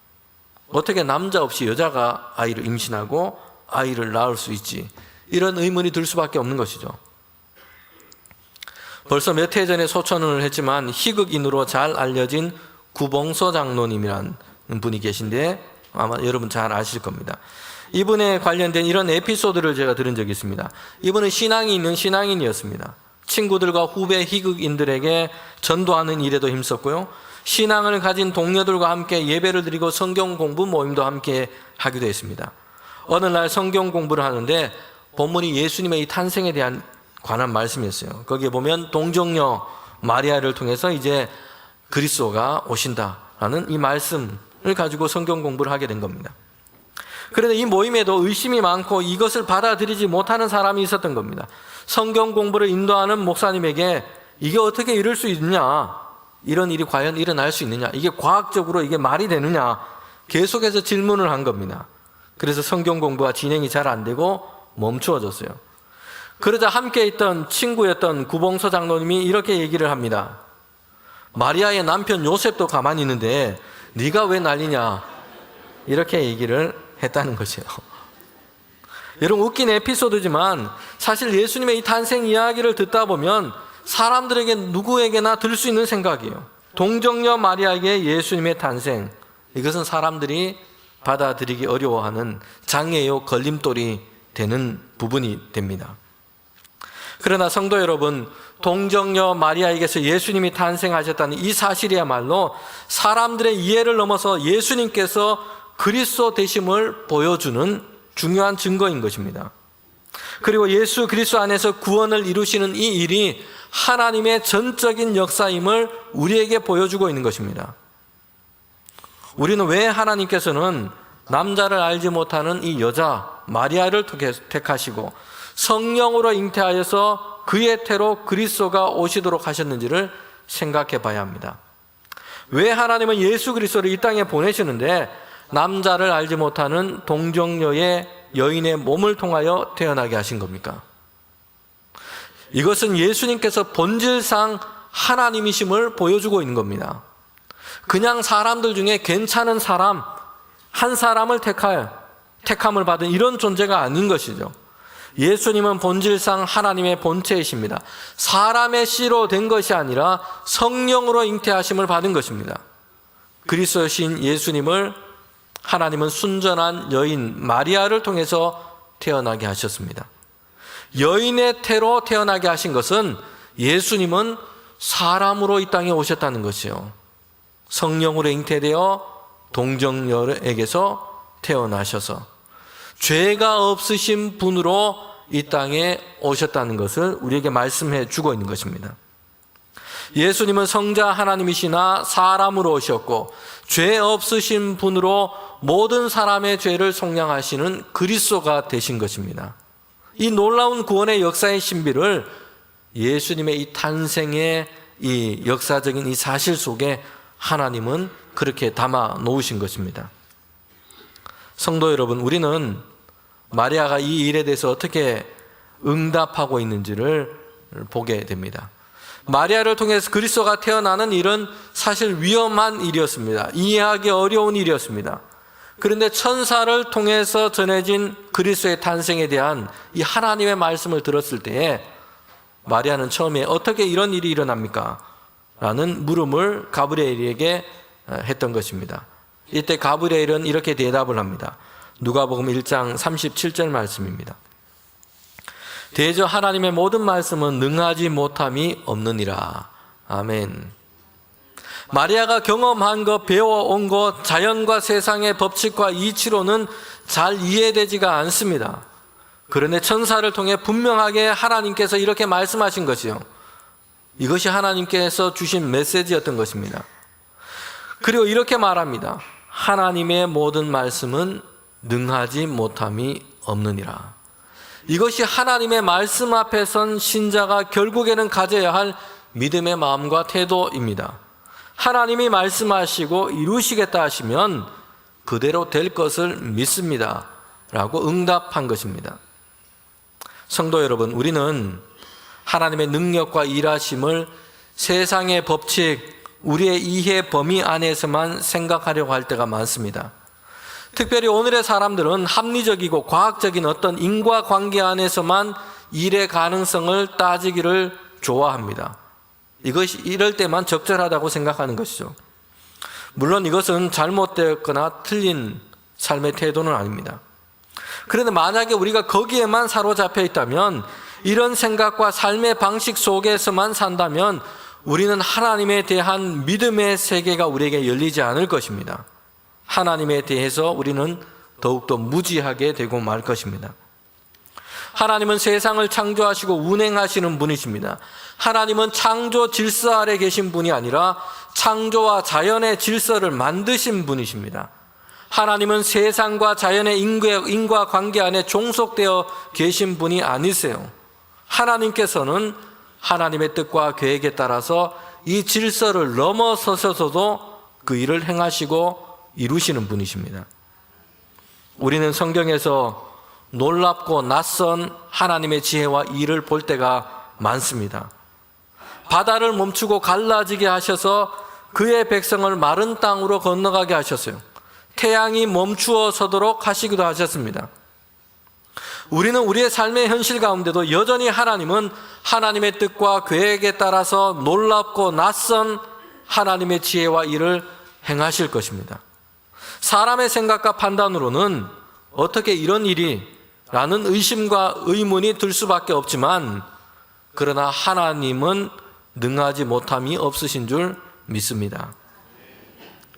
어떻게 남자 없이 여자가 아이를 임신하고 아이를 낳을 수 있지? 이런 의문이 들 수밖에 없는 것이죠. 벌써 몇 해 전에 소천을 했지만 희극인으로 잘 알려진 구봉서 장로님이라는 분이 계신데 아마 여러분 잘 아실 겁니다. 이분에 관련된 이런 에피소드를 제가 들은 적이 있습니다. 이분은 신앙이 있는 신앙인이었습니다. 친구들과 후배 희극인들에게 전도하는 일에도 힘썼고요, 신앙을 가진 동료들과 함께 예배를 드리고 성경 공부 모임도 함께 하기도 했습니다. 어느 날 성경 공부를 하는데 본문이 예수님의 이 탄생에 대한 관한 말씀이었어요. 거기에 보면 동정녀 마리아를 통해서 이제 그리스도가 오신다라는 이 말씀을 가지고 성경 공부를 하게 된 겁니다. 그런데 이 모임에도 의심이 많고 이것을 받아들이지 못하는 사람이 있었던 겁니다. 성경 공부를 인도하는 목사님에게 이게 어떻게 이럴 수 있느냐, 이런 일이 과연 일어날 수 있느냐, 이게 과학적으로 이게 말이 되느냐, 계속해서 질문을 한 겁니다. 그래서 성경 공부가 진행이 잘 안 되고 멈추어졌어요. 그러자 함께 있던 친구였던 구봉서 장로님이 이렇게 얘기를 합니다. 마리아의 남편 요셉도 가만히 있는데 네가 왜 난리냐, 이렇게 얘기를 했다는 것이에요. 여러분, 웃긴 에피소드지만 사실 예수님의 이 탄생 이야기를 듣다 보면 사람들에게 누구에게나 들 수 있는 생각이에요. 동정녀 마리아에게 예수님의 탄생, 이것은 사람들이 받아들이기 어려워하는 장애요, 걸림돌이 되는 부분이 됩니다. 그러나 성도 여러분, 동정녀 마리아에게서 예수님이 탄생하셨다는 이 사실이야말로 사람들의 이해를 넘어서 예수님께서 그리스도 되심을 보여주는 중요한 증거인 것입니다. 그리고 예수 그리스도 안에서 구원을 이루시는 이 일이 하나님의 전적인 역사임을 우리에게 보여주고 있는 것입니다. 우리는 왜 하나님께서는 남자를 알지 못하는 이 여자 마리아를 택하시고 성령으로 잉태하여서 그의 태로 그리스도가 오시도록 하셨는지를 생각해 봐야 합니다. 왜 하나님은 예수 그리스도를 이 땅에 보내시는데 남자를 알지 못하는 동정녀의 여인의 몸을 통하여 태어나게 하신 겁니까? 이것은 예수님께서 본질상 하나님이심을 보여주고 있는 겁니다. 그냥 사람들 중에 괜찮은 사람, 한 사람을 택함을 받은 이런 존재가 아닌 것이죠. 예수님은 본질상 하나님의 본체이십니다. 사람의 씨로 된 것이 아니라 성령으로 잉태하심을 받은 것입니다. 그리스도신 예수님을 하나님은 순전한 여인 마리아를 통해서 태어나게 하셨습니다. 여인의 태로 태어나게 하신 것은 예수님은 사람으로 이 땅에 오셨다는 것이요, 성령으로 잉태되어 동정녀에게서 태어나셔서 죄가 없으신 분으로 이 땅에 오셨다는 것을 우리에게 말씀해 주고 있는 것입니다. 예수님은 성자 하나님이시나 사람으로 오셨고 죄 없으신 분으로 모든 사람의 죄를 속량하시는 그리스도가 되신 것입니다. 이 놀라운 구원의 역사의 신비를 예수님의 이 탄생의 이 역사적인 이 사실 속에 하나님은 그렇게 담아 놓으신 것입니다. 성도 여러분, 우리는 마리아가 이 일에 대해서 어떻게 응답하고 있는지를 보게 됩니다. 마리아를 통해서 그리스도가 태어나는 일은 사실 위험한 일이었습니다. 이해하기 어려운 일이었습니다. 그런데 천사를 통해서 전해진 그리스도의 탄생에 대한 이 하나님의 말씀을 들었을 때에 마리아는 처음에 어떻게 이런 일이 일어납니까? 라는 물음을 가브리엘에게 했던 것입니다. 이때 가브리엘은 이렇게 대답을 합니다. 누가복음 1장 37절 말씀입니다. 대저 하나님의 모든 말씀은 능하지 못함이 없느니라. 아멘. 마리아가 경험한 것, 배워온 것, 자연과 세상의 법칙과 이치로는 잘 이해되지가 않습니다. 그런데 천사를 통해 분명하게 하나님께서 이렇게 말씀하신 것이요. 이것이 하나님께서 주신 메시지였던 것입니다. 그리고 이렇게 말합니다. 하나님의 모든 말씀은 능하지 못함이 없느니라. 이것이 하나님의 말씀 앞에 선 신자가 결국에는 가져야 할 믿음의 마음과 태도입니다. 하나님이 말씀하시고 이루시겠다 하시면 그대로 될 것을 믿습니다. 라고 응답한 것입니다. 성도 여러분, 우리는 하나님의 능력과 일하심을 세상의 법칙, 우리의 이해 범위 안에서만 생각하려고 할 때가 많습니다. 특별히 오늘의 사람들은 합리적이고 과학적인 어떤 인과관계 안에서만 일의 가능성을 따지기를 좋아합니다. 이것이 이럴 때만 적절하다고 생각하는 것이죠. 물론 이것은 잘못되었거나 틀린 삶의 태도는 아닙니다. 그런데 만약에 우리가 거기에만 사로잡혀 있다면, 이런 생각과 삶의 방식 속에서만 산다면 우리는 하나님에 대한 믿음의 세계가 우리에게 열리지 않을 것입니다. 하나님에 대해서 우리는 더욱더 무지하게 되고 말 것입니다. 하나님은 세상을 창조하시고 운행하시는 분이십니다. 하나님은 창조 질서 아래 계신 분이 아니라 창조와 자연의 질서를 만드신 분이십니다. 하나님은 세상과 자연의 인과관계 안에 종속되어 계신 분이 아니세요. 하나님께서는 하나님의 뜻과 계획에 따라서 이 질서를 넘어서셔서도 그 일을 행하시고 이루시는 분이십니다. 우리는 성경에서 놀랍고 낯선 하나님의 지혜와 일을 볼 때가 많습니다. 바다를 멈추고 갈라지게 하셔서 그의 백성을 마른 땅으로 건너가게 하셨어요. 태양이 멈추어 서도록 하시기도 하셨습니다. 우리는 우리의 삶의 현실 가운데도 여전히 하나님은 하나님의 뜻과 계획에 따라서 놀랍고 낯선 하나님의 지혜와 일을 행하실 것입니다. 사람의 생각과 판단으로는 어떻게 이런 일이 라는 의심과 의문이 들 수밖에 없지만, 그러나 하나님은 능하지 못함이 없으신 줄 믿습니다.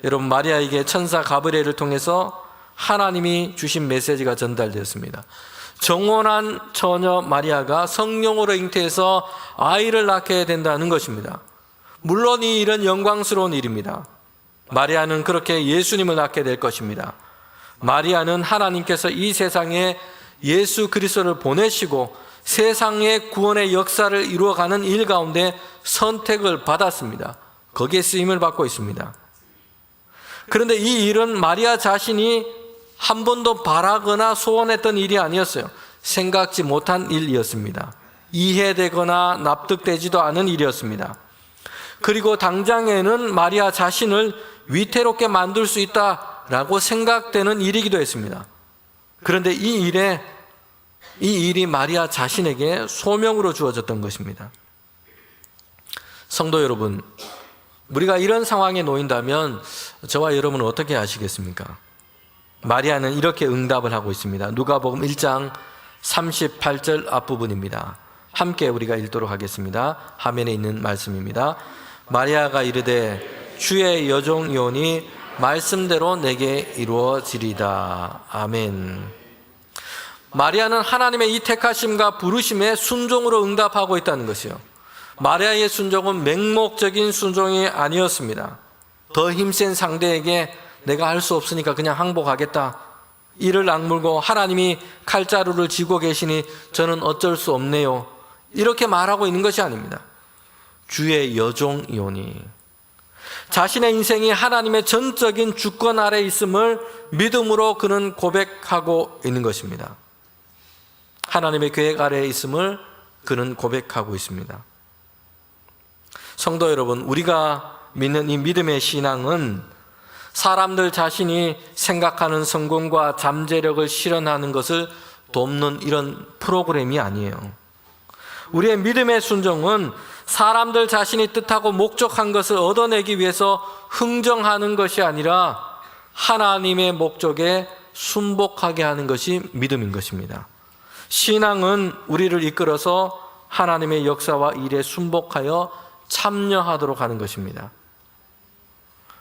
여러분, 마리아에게 천사 가브리엘을 통해서 하나님이 주신 메시지가 전달되었습니다. 정혼한 처녀 마리아가 성령으로 잉태해서 아이를 낳게 된다는 것입니다. 물론 이 일은 영광스러운 일입니다. 마리아는 그렇게 예수님을 낳게 될 것입니다. 마리아는 하나님께서 이 세상에 예수 그리스도를 보내시고 세상의 구원의 역사를 이루어가는 일 가운데 선택을 받았습니다. 거기에 쓰임을 받고 있습니다. 그런데 이 일은 마리아 자신이 한 번도 바라거나 소원했던 일이 아니었어요. 생각지 못한 일이었습니다. 이해되거나 납득되지도 않은 일이었습니다. 그리고 당장에는 마리아 자신을 위태롭게 만들 수 있다라고 생각되는 일이기도 했습니다. 그런데 이 일이 마리아 자신에게 소명으로 주어졌던 것입니다. 성도 여러분, 우리가 이런 상황에 놓인다면 저와 여러분은 어떻게 하시겠습니까? 마리아는 이렇게 응답을 하고 있습니다. 누가복음 1장 38절 앞부분입니다. 함께 우리가 읽도록 하겠습니다. 화면에 있는 말씀입니다. 마리아가 이르되 주의 여종이오니 말씀대로 내게 이루어지리다. 아멘. 마리아는 하나님의 이 택하심과 부르심에 순종으로 응답하고 있다는 것이요. 마리아의 순종은 맹목적인 순종이 아니었습니다. 더 힘센 상대에게 내가 할 수 없으니까 그냥 항복하겠다, 이를 악물고 하나님이 칼자루를 쥐고 계시니 저는 어쩔 수 없네요, 이렇게 말하고 있는 것이 아닙니다. 주의 여종이오니, 자신의 인생이 하나님의 전적인 주권 아래 있음을 믿음으로 그는 고백하고 있는 것입니다. 하나님의 계획 아래에 있음을 그는 고백하고 있습니다. 성도 여러분, 우리가 믿는 이 믿음의 신앙은 사람들 자신이 생각하는 성공과 잠재력을 실현하는 것을 돕는 이런 프로그램이 아니에요. 우리의 믿음의 순종은 사람들 자신이 뜻하고 목적한 것을 얻어내기 위해서 흥정하는 것이 아니라 하나님의 목적에 순복하게 하는 것이 믿음인 것입니다. 신앙은 우리를 이끌어서 하나님의 역사와 일에 순복하여 참여하도록 하는 것입니다.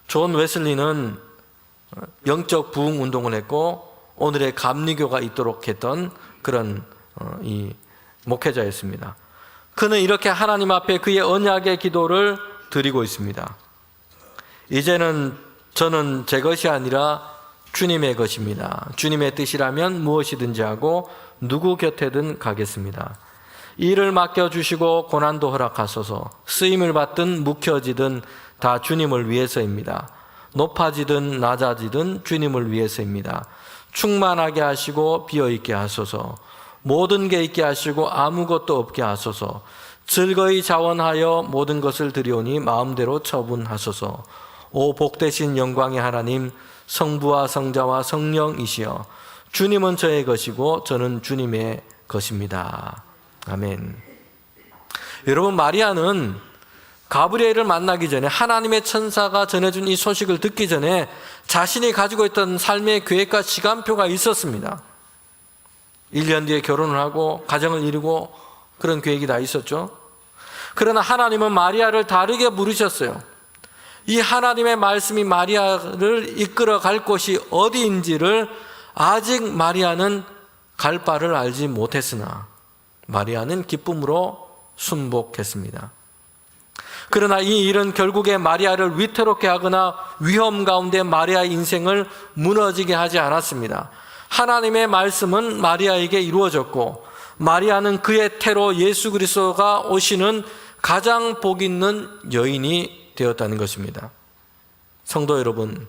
존 웨슬리는 영적 부흥 운동을 했고 오늘의 감리교가 있도록 했던 그런 이 목회자였습니다. 그는 이렇게 하나님 앞에 그의 언약의 기도를 드리고 있습니다. 이제는 저는 제 것이 아니라 주님의 것입니다. 주님의 뜻이라면 무엇이든지 하고 누구 곁에든 가겠습니다. 일을 맡겨주시고 고난도 허락하소서. 쓰임을 받든 묵혀지든 다 주님을 위해서입니다. 높아지든 낮아지든 주님을 위해서입니다. 충만하게 하시고 비어있게 하소서. 모든 게 있게 하시고 아무것도 없게 하소서. 즐거이 자원하여 모든 것을 드리오니 마음대로 처분하소서. 오 복되신 영광의 하나님, 성부와 성자와 성령이시여, 주님은 저의 것이고 저는 주님의 것입니다. 아멘. 여러분, 마리아는 가브리엘을 만나기 전에, 하나님의 천사가 전해준 이 소식을 듣기 전에 자신이 가지고 있던 삶의 계획과 시간표가 있었습니다. 1년 뒤에 결혼을 하고 가정을 이루고 그런 계획이 다 있었죠. 그러나 하나님은 마리아를 다르게 부르셨어요. 이 하나님의 말씀이 마리아를 이끌어 갈 곳이 어디인지를 아직 마리아는 갈 바를 알지 못했으나 마리아는 기쁨으로 순복했습니다. 그러나 이 일은 결국에 마리아를 위태롭게 하거나 위험 가운데 마리아의 인생을 무너지게 하지 않았습니다. 하나님의 말씀은 마리아에게 이루어졌고 마리아는 그의 태로 예수 그리스도가 오시는 가장 복 있는 여인이 되었다는 것입니다. 성도 여러분,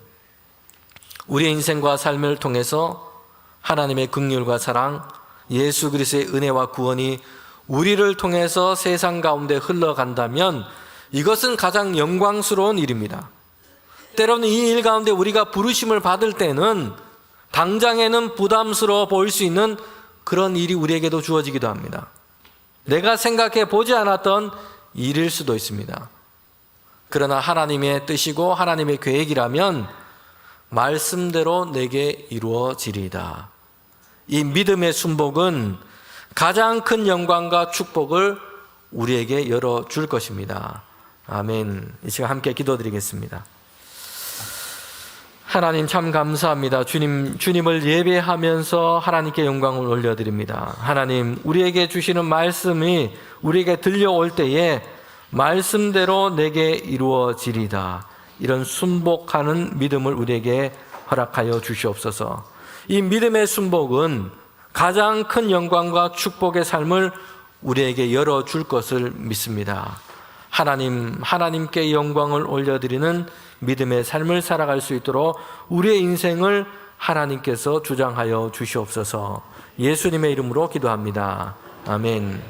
우리의 인생과 삶을 통해서 하나님의 긍휼과 사랑, 예수 그리스도의 은혜와 구원이 우리를 통해서 세상 가운데 흘러간다면 이것은 가장 영광스러운 일입니다. 때로는 이 일 가운데 우리가 부르심을 받을 때는 당장에는 부담스러워 보일 수 있는 그런 일이 우리에게도 주어지기도 합니다. 내가 생각해 보지 않았던 일일 수도 있습니다. 그러나 하나님의 뜻이고 하나님의 계획이라면 말씀대로 내게 이루어지리이다. 이 믿음의 순복은 가장 큰 영광과 축복을 우리에게 열어줄 것입니다. 아멘. 이 시간 함께 기도드리겠습니다. 하나님 참 감사합니다. 주님을 예배하면서 하나님께 영광을 올려드립니다. 하나님, 우리에게 주시는 말씀이 우리에게 들려올 때에 말씀대로 내게 이루어지리다. 이런 순복하는 믿음을 우리에게 허락하여 주시옵소서. 이 믿음의 순복은 가장 큰 영광과 축복의 삶을 우리에게 열어줄 것을 믿습니다. 하나님께 영광을 올려드리는 믿음의 삶을 살아갈 수 있도록 우리의 인생을 하나님께서 주장하여 주시옵소서. 예수님의 이름으로 기도합니다. 아멘.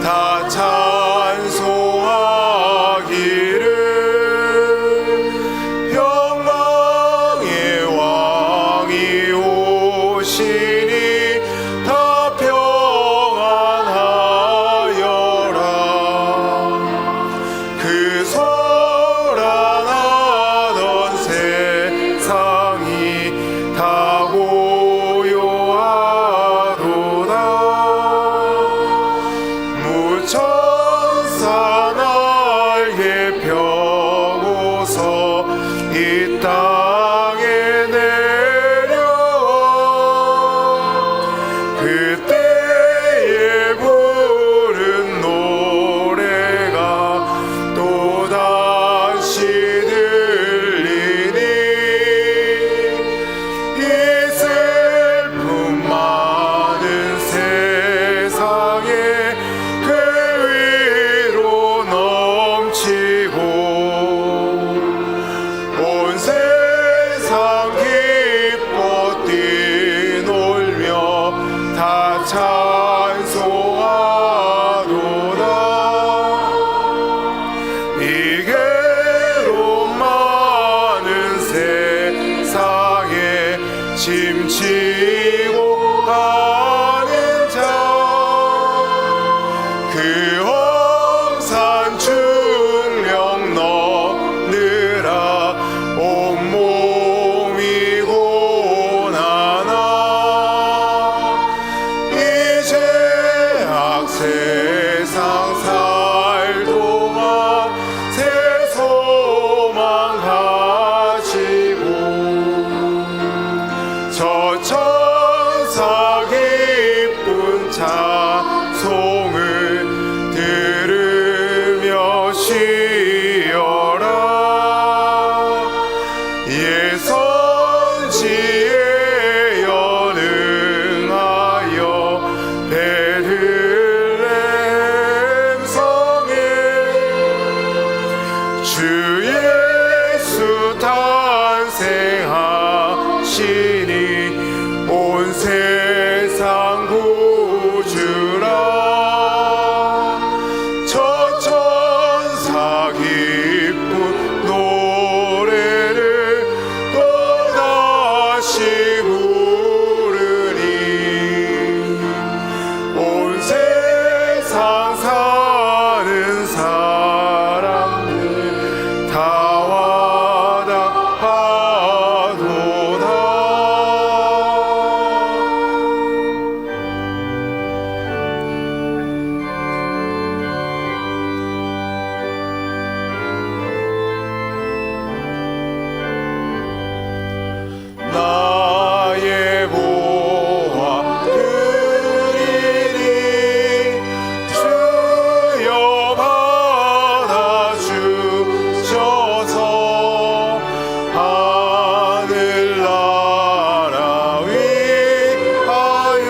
다 그때에 부른 노래가 또다시 들리니 이 슬픔 많은 세상에 그 위로 넘치고 온 세상 기뻐 뛰놀며 다 찬송하도다. 이 괴로움 많은 세상에 짐지고 가는 자, 그 험산 중령 넘느라 온몸이 고난아 이제 악세상 살 동안 새 소망 가지고 저 천사 기쁜 찬송을 들으며 쉬어라. 예선지에 연응하여 베들레헴 성에 주 예수 탄생하시니 온 세상 구주라. 저 천사 기쁜 노래를 또다시 부르니 온 세상 사는 사람들 다 와닿아도다. 나의 보화 드리니 주여 받아주셔서 하늘나라 위하여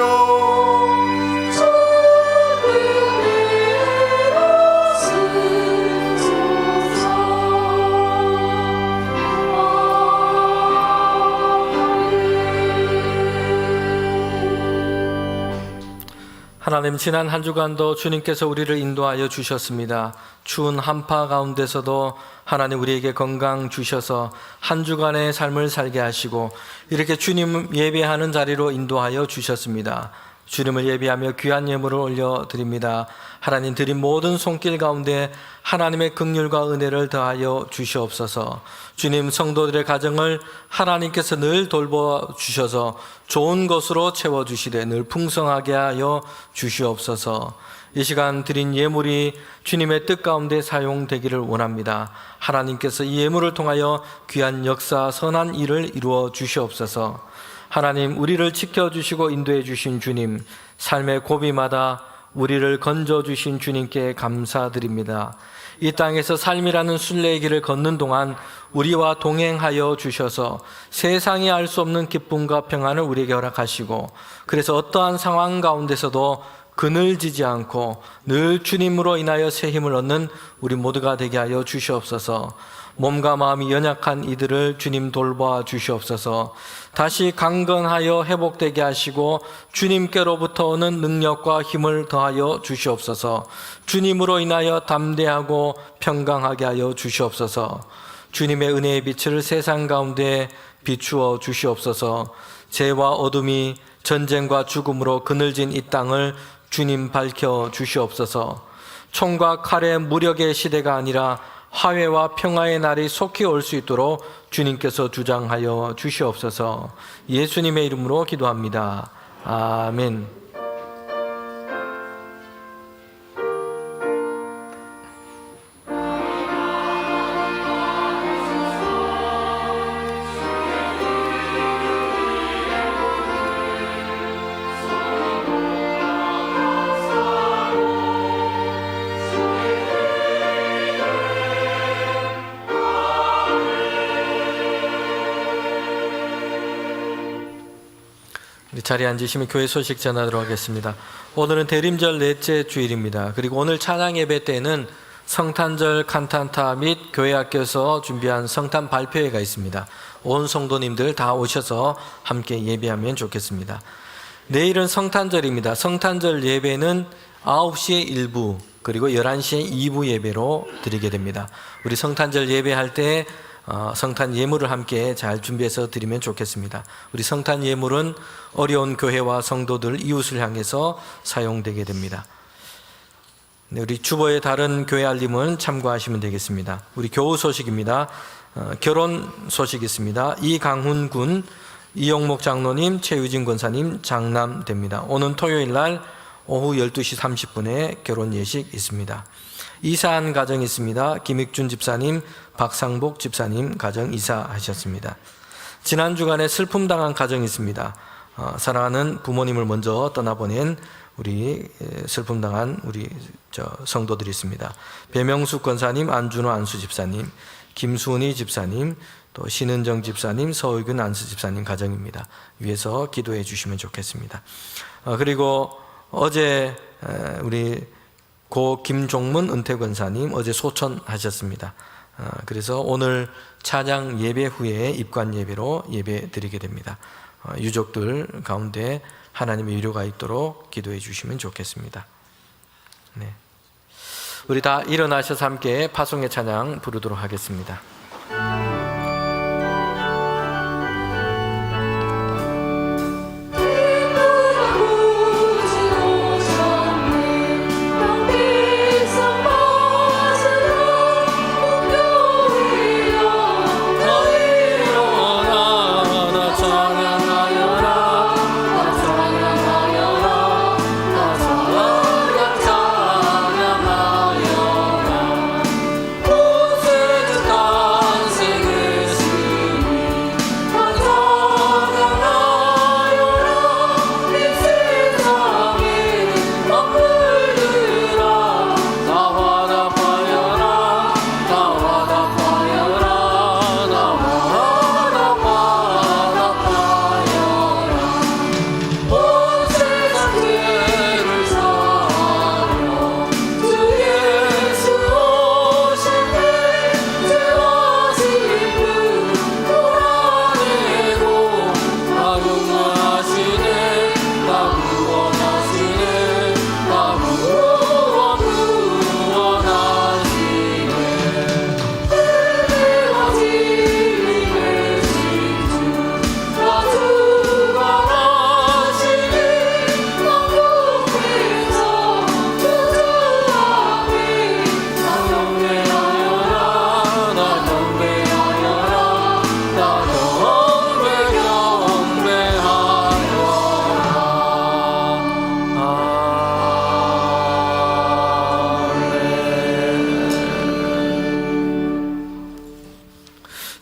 하나님, 지난 한 주간도 주님께서 우리를 인도하여 주셨습니다. 추운 한파 가운데서도 하나님 우리에게 건강 주셔서 한 주간의 삶을 살게 하시고 이렇게 주님 예배하는 자리로 인도하여 주셨습니다. 주님을 예배하며 귀한 예물을 올려드립니다. 하나님 드린 모든 손길 가운데 하나님의 긍휼과 은혜를 더하여 주시옵소서. 주님, 성도들의 가정을 하나님께서 늘 돌보 주셔서 좋은 것으로 채워주시되 늘 풍성하게 하여 주시옵소서. 이 시간 드린 예물이 주님의 뜻 가운데 사용되기를 원합니다. 하나님께서 이 예물을 통하여 귀한 역사, 선한 일을 이루어 주시옵소서. 하나님, 우리를 지켜주시고 인도해 주신 주님, 삶의 고비마다 우리를 건져주신 주님께 감사드립니다. 이 땅에서 삶이라는 순례의 길을 걷는 동안 우리와 동행하여 주셔서 세상이 알 수 없는 기쁨과 평안을 우리에게 허락하시고, 그래서 어떠한 상황 가운데서도 그늘지지 않고 늘 주님으로 인하여 새 힘을 얻는 우리 모두가 되게 하여 주시옵소서. 몸과 마음이 연약한 이들을 주님 돌봐 주시옵소서. 다시 강건하여 회복되게 하시고 주님께로부터 오는 능력과 힘을 더하여 주시옵소서. 주님으로 인하여 담대하고 평강하게 하여 주시옵소서. 주님의 은혜의 빛을 세상 가운데 비추어 주시옵소서. 죄와 어둠이 전쟁과 죽음으로 그늘진 이 땅을 주님 밝혀 주시옵소서. 총과 칼의 무력의 시대가 아니라 화해와 평화의 날이 속히 올 수 있도록 주님께서 주장하여 주시옵소서. 예수님의 이름으로 기도합니다. 아멘. 자리에 앉으시면 교회 소식 전하도록 하겠습니다. 오늘은 대림절 넷째 주일입니다. 그리고 오늘 찬양 예배 때는 성탄절 칸탄타 및 교회학교에서 준비한 성탄 발표회가 있습니다. 온 성도님들 다 오셔서 함께 예배하면 좋겠습니다. 내일은 성탄절입니다. 성탄절 예배는 9시에 1부 그리고 11시에 2부 예배로 드리게 됩니다. 우리 성탄절 예배할 때 성탄 예물을 함께 잘 준비해서 드리면 좋겠습니다. 우리 성탄 예물은 어려운 교회와 성도들, 이웃을 향해서 사용되게 됩니다. 네, 우리 주보의 다른 교회 알림은 참고하시면 되겠습니다. 우리 교우 소식입니다. 결혼 소식이 있습니다. 이강훈 군, 이용목 장로님, 최유진 권사님 장남됩니다. 오는 토요일 날 오후 12시 30분에 결혼 예식 있습니다. 이사한 가정 있습니다. 김익준 집사님, 박상복 집사님 가정 이사하셨습니다. 지난 주간에 슬픔 당한 가정이 있습니다. 사랑하는 부모님을 먼저 떠나보낸 우리 슬픔 당한 우리 성도들이 있습니다. 배명숙 권사님, 안준호 안수 집사님, 김수은이 집사님, 또 신은정 집사님, 서의균 안수 집사님 가정입니다. 위에서 기도해 주시면 좋겠습니다. 그리고 어제 우리 고 김종문 은퇴 권사님 어제 소천하셨습니다. 그래서 오늘 찬양 예배 후에 입관 예배로 예배 드리게 됩니다. 유족들 가운데 하나님의 위로가 있도록 기도해 주시면 좋겠습니다. 네. 우리 다 일어나셔서 함께 파송의 찬양 부르도록 하겠습니다.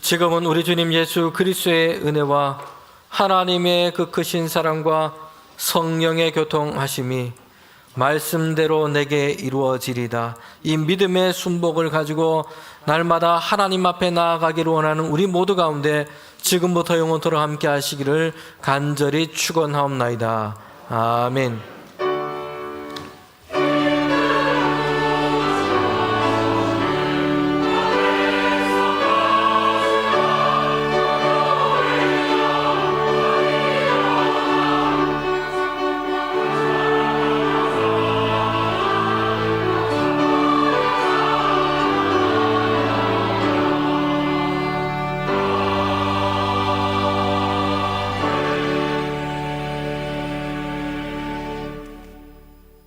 지금은 우리 주님 예수 그리스도의 은혜와 하나님의 그 크신 사랑과 성령의 교통하심이 말씀대로 내게 이루어지리다. 이 믿음의 순복을 가지고 날마다 하나님 앞에 나아가기를 원하는 우리 모두 가운데 지금부터 영원토록 함께 하시기를 간절히 축원하옵나이다. 아멘.